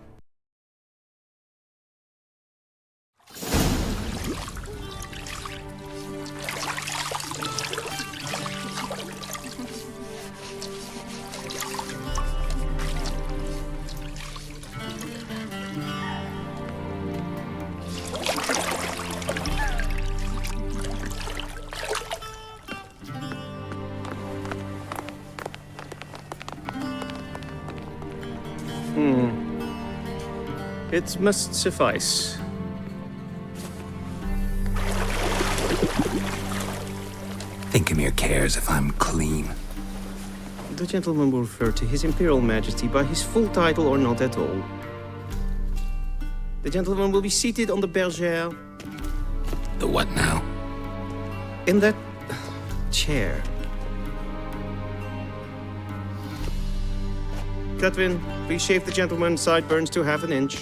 It must suffice. Thinkamir cares if I'm clean. The gentleman will refer to His Imperial Majesty by his full title or not at all. The gentleman will be seated on the bergère. The what now? In that chair. Cutwin, please shave the gentleman's sideburns to half an inch.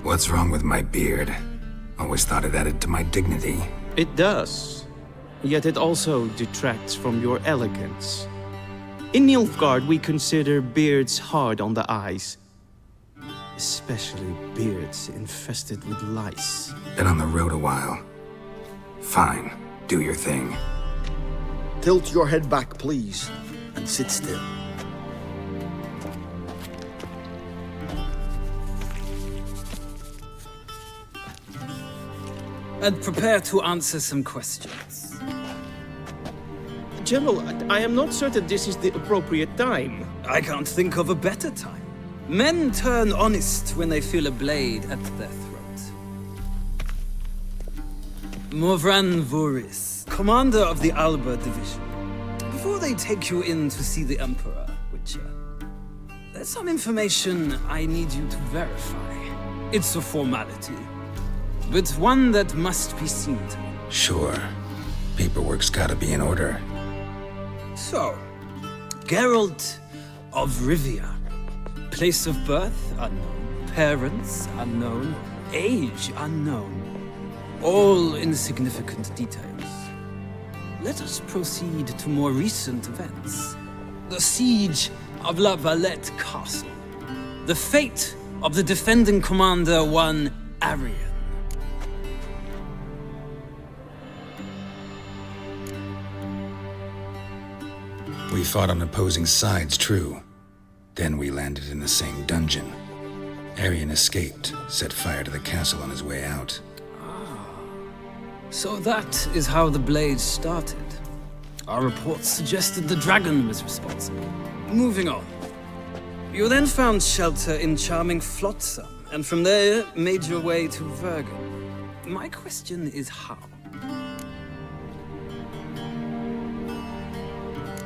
What's wrong with my beard? Always thought it added to my dignity. It does. Yet it also detracts from your elegance. In Nilfgaard, we consider beards hard on the eyes. Especially beards infested with lice. Been on the road a while. Fine, do your thing. Tilt your head back, please, and sit still. And prepare to answer some questions. General, I am not certain this is the appropriate time. I can't think of a better time. Men turn honest when they feel a blade at their throat. Morvran Voris, commander of the Alba Division. Before they take you in to see the Emperor, Witcher, there's some information I need you to verify. It's a formality, but one that must be seen to. Sure. Paperwork's gotta be in order. So, Geralt of Rivia. Place of birth unknown. Parents unknown. Age unknown. All insignificant details. Let us proceed to more recent events. The siege of La Valette Castle. The fate of the defending commander, one Arian. We fought on opposing sides, true. Then we landed in the same dungeon. Arian escaped, set fire to the castle on his way out. So that is how the blade started. Our reports suggested the dragon was responsible. Moving on. You then found shelter in charming Flotsam, and from there made your way to Vergen. My question is how?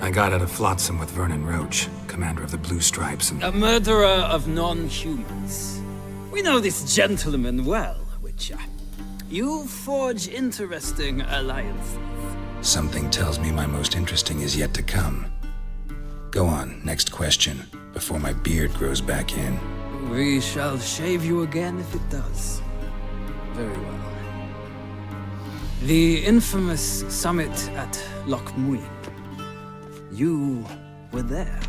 I got out of Flotsam with Vernon Roach, commander of the Blue Stripes, and... A murderer of non-humans. We know this gentleman well, Witcher. You forge interesting alliances. Something tells me my most interesting is yet to come. Go on, next question, before my beard grows back in. We shall shave you again if it does. Very well. The infamous summit at Loch Muin. You were there.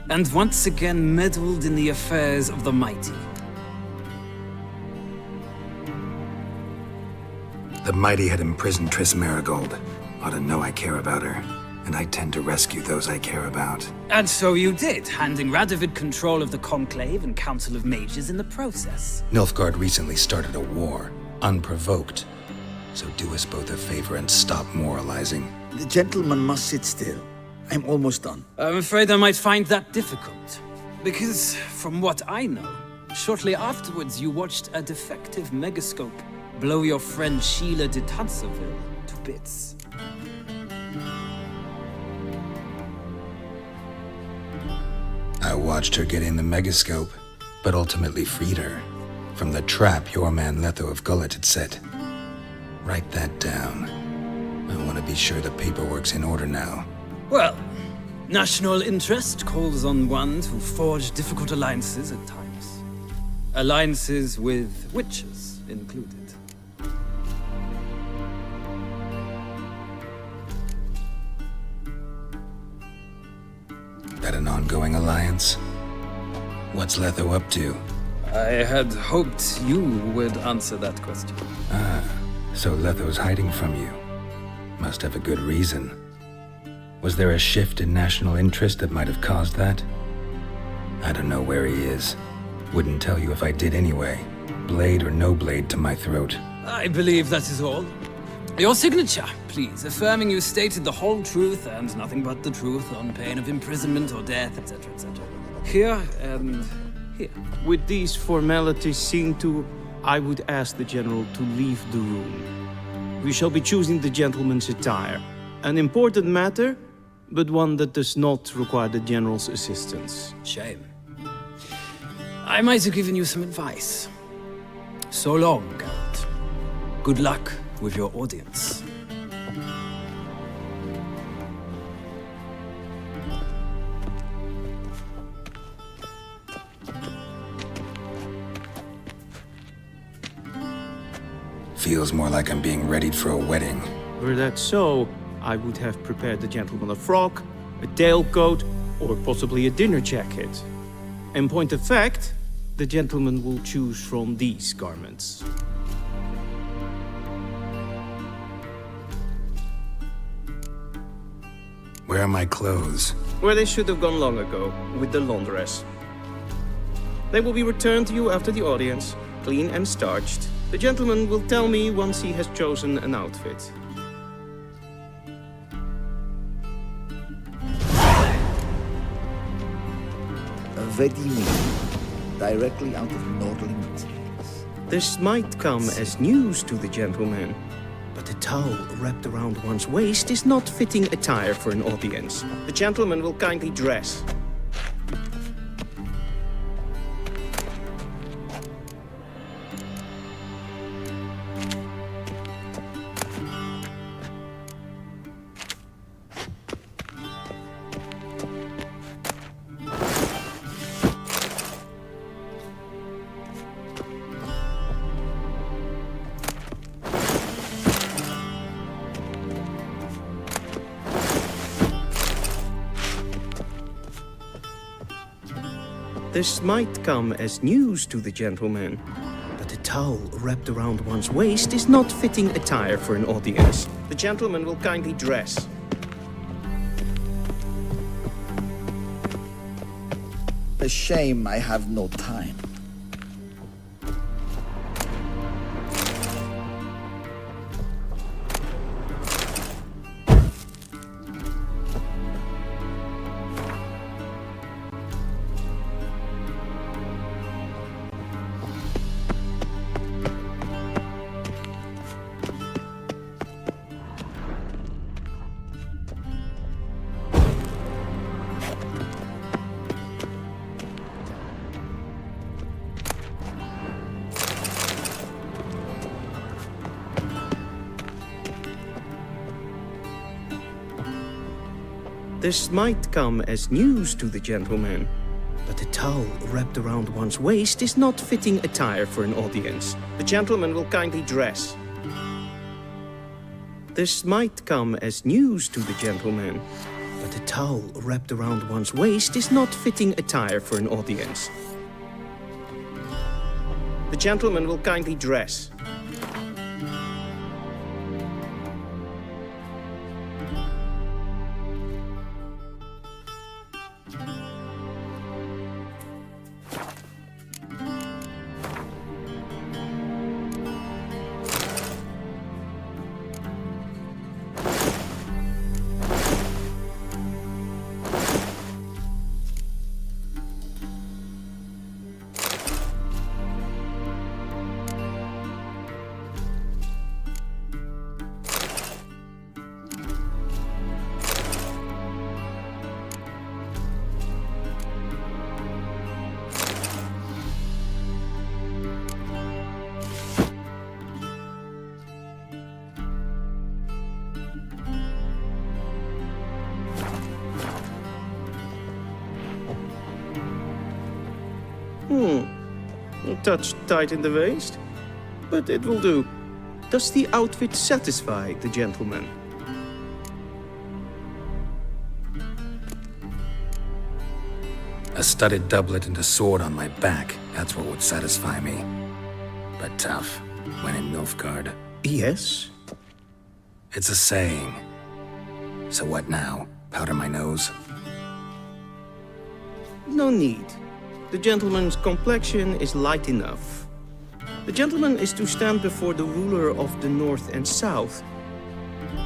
And once again meddled in the affairs of the mighty. The mighty had imprisoned Triss Marigold. Ought to know I care about her, and I tend to rescue those I care about. And so you did, handing Radovid control of the Conclave and Council of Mages in the process. Nilfgaard recently started a war, unprovoked. So do us both a favor and stop moralizing. The gentleman must sit still. I'm almost done. I'm afraid I might find that difficult. Because, from what I know, shortly afterwards you watched a defective megascope blow your friend Sheila de Tanserville to bits. I watched her get in the megascope, but ultimately freed her from the trap your man Letho of Gullet had set. Write that down. I want to be sure the paperwork's in order now. Well, national interest calls on one to forge difficult alliances at times. Alliances with witches included. That an ongoing alliance? What's Letho up to? I had hoped you would answer that question. Ah, so Letho's hiding from you. Must have a good reason. Was there a shift in national interest that might have caused that? I don't know where he is. Wouldn't tell you if I did anyway. Blade or no blade to my throat. I believe that is all. Your signature, please, affirming you stated the whole truth and nothing but the truth on pain of imprisonment or death, etc., etc. Here and here. With these formalities seen to, I would ask the General to leave the room. We shall be choosing the gentleman's attire. An important matter, but one that does not require the General's assistance. Shame. I might have given you some advice. So long, Geralt. Good luck with your audience. Feels more like I'm being readied for a wedding. Were that so, I would have prepared the gentleman a frock, a tailcoat, or possibly a dinner jacket. In point of fact, the gentleman will choose from these garments. Where are my clothes? Where they should have gone long ago, with the laundress. They will be returned to you after the audience, clean and starched. The gentleman will tell me once he has chosen an outfit. Vedimi, directly out of Nordland. This might come as news to the gentleman, but a towel wrapped around one's waist is not fitting attire for an audience. The gentleman will kindly dress. This might come as news to the gentleman, but a towel wrapped around one's waist is not fitting attire for an audience. The gentleman will kindly dress. A shame I have no time. This might come as news to the gentleman, but a towel wrapped around one's waist is not fitting attire for an audience. The gentleman will kindly dress. This might come as news to the gentleman, but a towel wrapped around one's waist is not fitting attire for an audience. The gentleman will kindly dress. A touch tight in the waist, but it will do. Does the outfit satisfy the gentleman? A studded doublet and a sword on my back, that's what would satisfy me. But tough, when in Nilfgaard. Yes? It's a saying. So what now? Powder my nose? No need. The gentleman's complexion is light enough. The gentleman is to stand before the ruler of the North and South.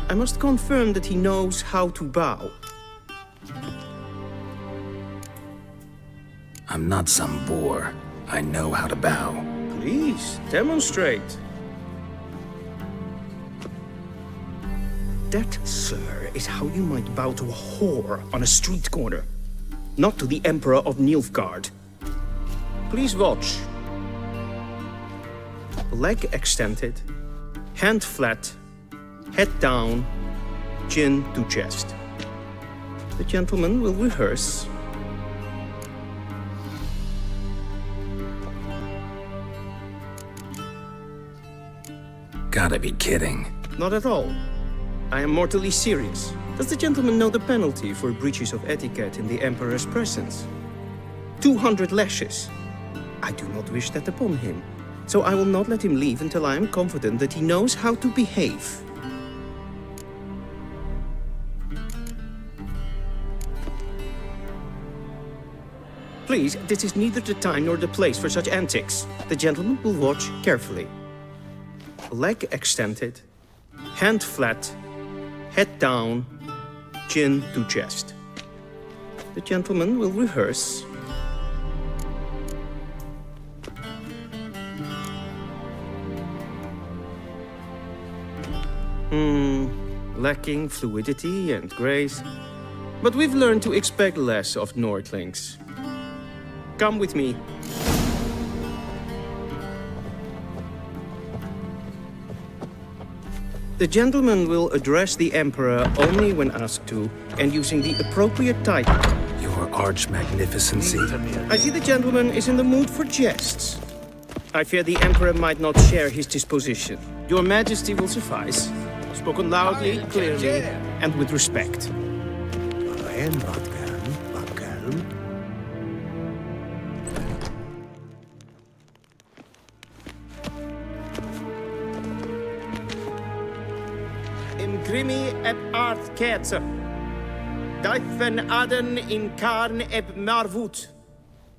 I must confirm that he knows how to bow. I'm not some boor. I know how to bow. Please, demonstrate. That, sir, is how you might bow to a whore on a street corner, not to the Emperor of Nilfgaard. Please watch. Leg extended, hand flat, head down, chin to chest. The gentleman will rehearse. Gotta be kidding. Not at all. I am mortally serious. Does the gentleman know the penalty for breaches of etiquette in the Emperor's presence? 200 lashes. I do not wish that upon him, so I will not let him leave until I am confident that he knows how to behave. Please, this is neither the time nor the place for such antics. The gentleman will watch carefully. Leg extended, hand flat, head down, chin to chest. The gentleman will rehearse. Lacking fluidity and grace. But we've learned to expect less of Nordlings. Come with me. The gentleman will address the Emperor only when asked to, and using the appropriate title. Your Arch-Magnificency. I see the gentleman is in the mood for jests. I fear the Emperor might not share his disposition. Your Majesty will suffice. Spoken loudly, clearly, and with respect. Grimi eb aardketser. Duiven aden in karn eb marvoet.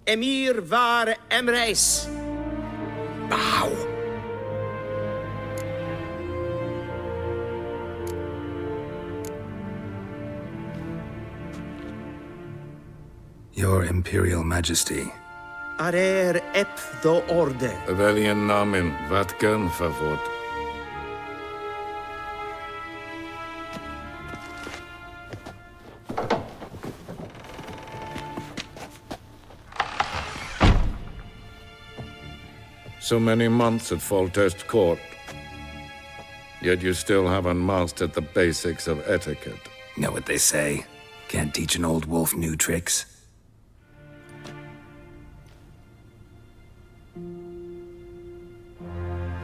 Emir var emreis. Bow. Your Imperial Majesty. Arer eb do orde. Weljen namen, wat kan favort? So many months at Foltest Court, yet you still haven't mastered the basics of etiquette. Know what they say? Can't teach an old wolf new tricks.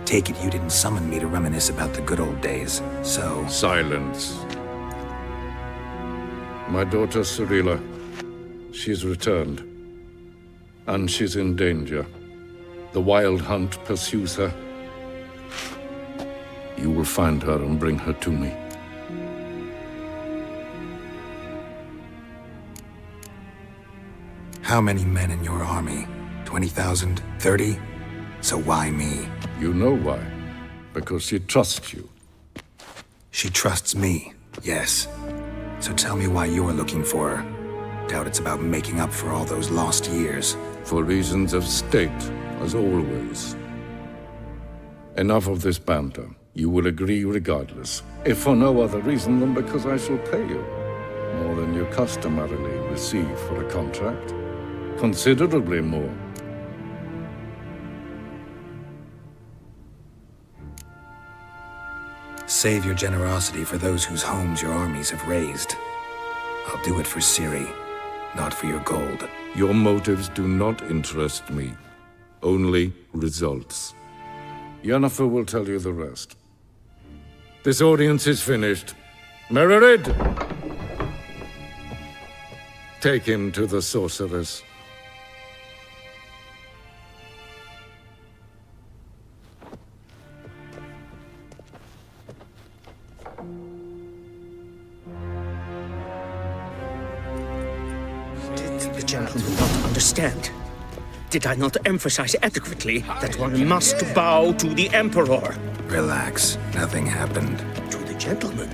Take it you didn't summon me to reminisce about the good old days, so... Silence. My daughter Cyrilla, she's returned, and she's in danger. The Wild Hunt pursues her. You will find her and bring her to me. How many men in your army? 20,000? 30? So why me? You know why. Because she trusts you. She trusts me, yes. So tell me why you're looking for her. Doubt it's about making up for all those lost years. For reasons of state, as always. Enough of this banter. You will agree regardless, if for no other reason than because I shall pay you more than you customarily receive for a contract. Considerably more. Save your generosity for those whose homes your armies have razed. I'll do it for Ciri, not for your gold. Your motives do not interest me. Only results. Yennefer will tell you the rest. This audience is finished. Mererid! Take him to the sorceress. Did the gentleman not understand? Did I not emphasize adequately that one must bow to the Emperor? Relax. Nothing happened. To the gentleman.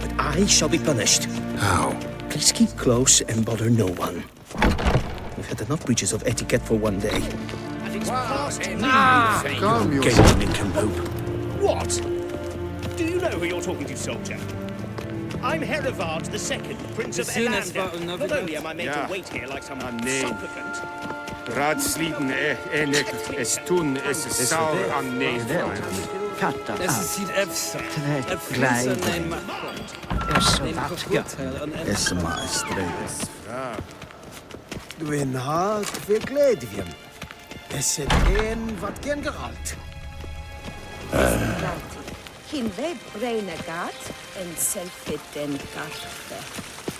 But I shall be punished. How? Please keep close and bother no one. We've had enough breaches of etiquette for one day. And it's past Calm game, yourself. interlope. What? Do you know who you're talking to, soldier? I'm Herivard II, Prince of Elander. Not only am I made to wait here like some supplicant. Raadsliden enig estun is saur an Katta Necessit Efsa. gleide. Essa vatga. Essa maestredes. Dwi'n hag fe gledfiam. Esse en wat gen geralt. Hinve breinagat en selfit den garfe.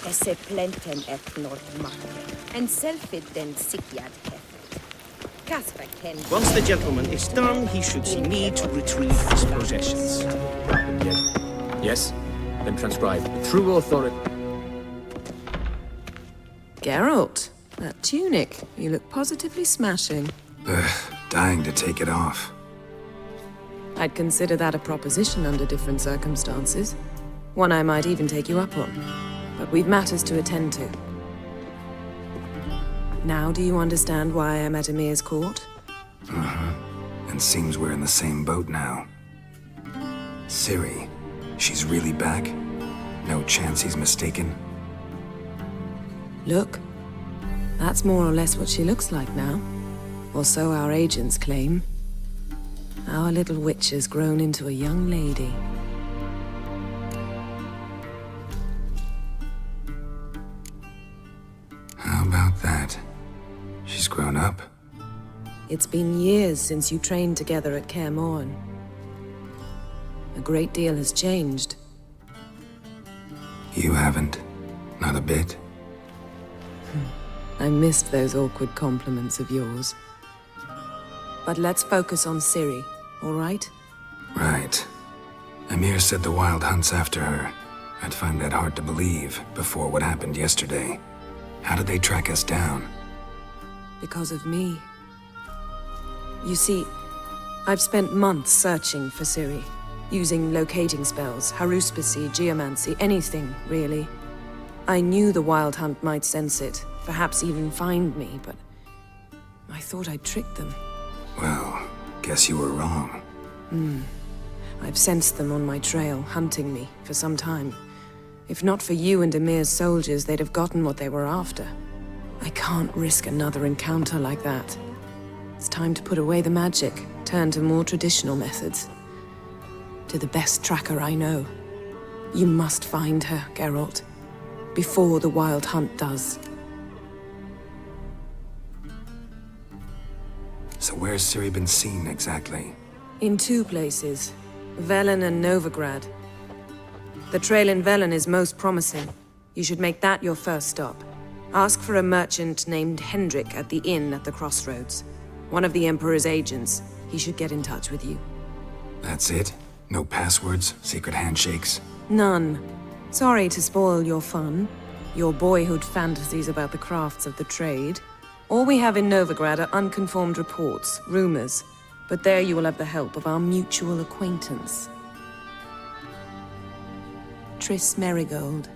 Esse plenten et nordmakke. En selfit den sikyad hefet. Kasper ken. Once the gentleman is done, he should see me to retrieve his possessions. Yes? Then transcribe. True authority. Geralt, that tunic. You look positively smashing. Dying to take it off. I'd consider that a proposition under different circumstances. One I might even take you up on. But we've matters to attend to. Now do you understand why I'm at Emir's court? Uh-huh. And seems we're in the same boat now. Ciri, she's really back? No chance he's mistaken? Look, that's more or less what she looks like now. Or so our agents claim. Our little witch has grown into a young lady. How about that? She's grown up? It's been years since you trained together at Kaer Morhen. A great deal has changed. You haven't. Not a bit. I missed those awkward compliments of yours. But let's focus on Ciri, all right? Right. Emir said the Wild Hunt's after her. I'd find that hard to believe before what happened yesterday. How did they track us down? Because of me. You see, I've spent months searching for Ciri, using locating spells, haruspicy, geomancy, anything, really. I knew the Wild Hunt might sense it, perhaps even find me, but I thought I'd tricked them. Well, guess you were wrong. I've sensed them on my trail, hunting me, for some time. If not for you and Emir's soldiers, they'd have gotten what they were after. I can't risk another encounter like that. It's time to put away the magic, turn to more traditional methods. To the best tracker I know. You must find her, Geralt. Before the Wild Hunt does. So where's Ciri been seen exactly? In two places. Velen and Novigrad. The trail in Velen is most promising. You should make that your first stop. Ask for a merchant named Hendrik at the inn at the crossroads. One of the Emperor's agents. He should get in touch with you. That's it? No passwords? Secret handshakes? None. Sorry to spoil your fun. Your boyhood fantasies about the crafts of the trade. All we have in Novigrad are unconfirmed reports, rumors. But there you will have the help of our mutual acquaintance. Triss Merigold.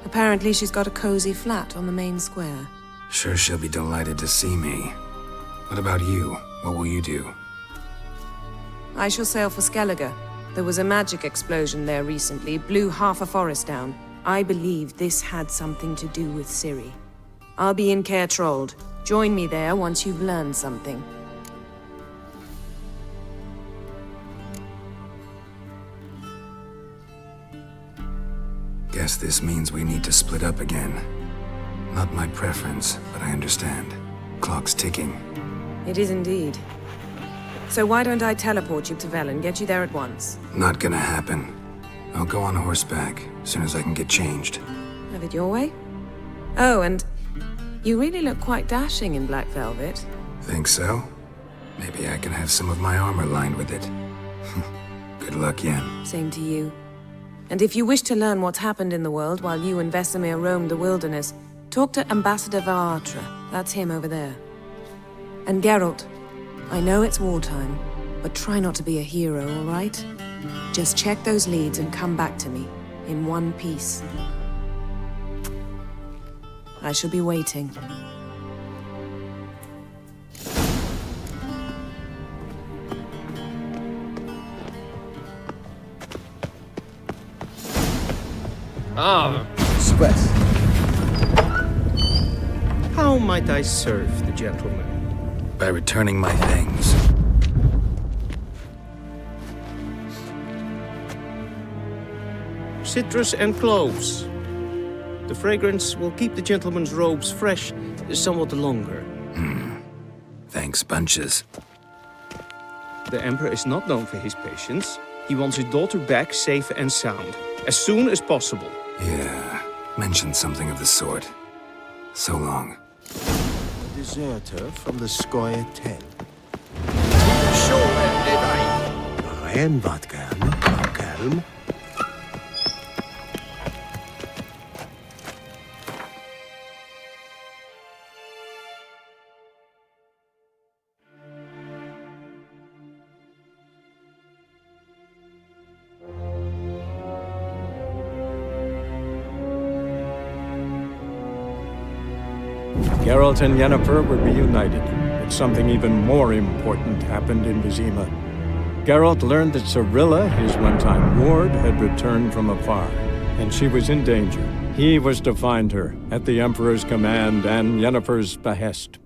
Apparently she's got a cozy flat on the main square. Sure she'll be delighted to see me. What about you? What will you do? I shall sail for Skellige. There was a magic explosion there recently, blew half a forest down. I believe this had something to do with Ciri. I'll be in Caer Trold. Join me there once you've learned something. Guess this means we need to split up again. Not my preference, but I understand. Clock's ticking. It is indeed. So why don't I teleport you to Velen, get you there at once? Not gonna happen. I'll go on horseback, as soon as I can get changed. Have it your way? Oh, and you really look quite dashing in black velvet. Think so? Maybe I can have some of my armor lined with it. Good luck, Yen. Same to you. And if you wish to learn what's happened in the world while you and Vesemir roamed the wilderness, talk to Ambassador Varatra. That's him over there. And Geralt, I know it's wartime, but try not to be a hero, all right? Just check those leads and come back to me, in one piece. I shall be waiting. Sweat. How might I serve the gentleman? By returning my things. Citrus and cloves. The fragrance will keep the gentleman's robes fresh somewhat longer. Thanks, bunches. The Emperor is not known for his patience. He wants his daughter back safe and sound, as soon as possible. Yeah, mentioned something of the sort. So long. A deserter from the Skoye 10. Rein wat gern, Kelm. Geralt and Yennefer were reunited, but something even more important happened in Vizima. Geralt learned that Cirilla, his one-time ward, had returned from afar, and she was in danger. He was to find her, at the Emperor's command and Yennefer's behest.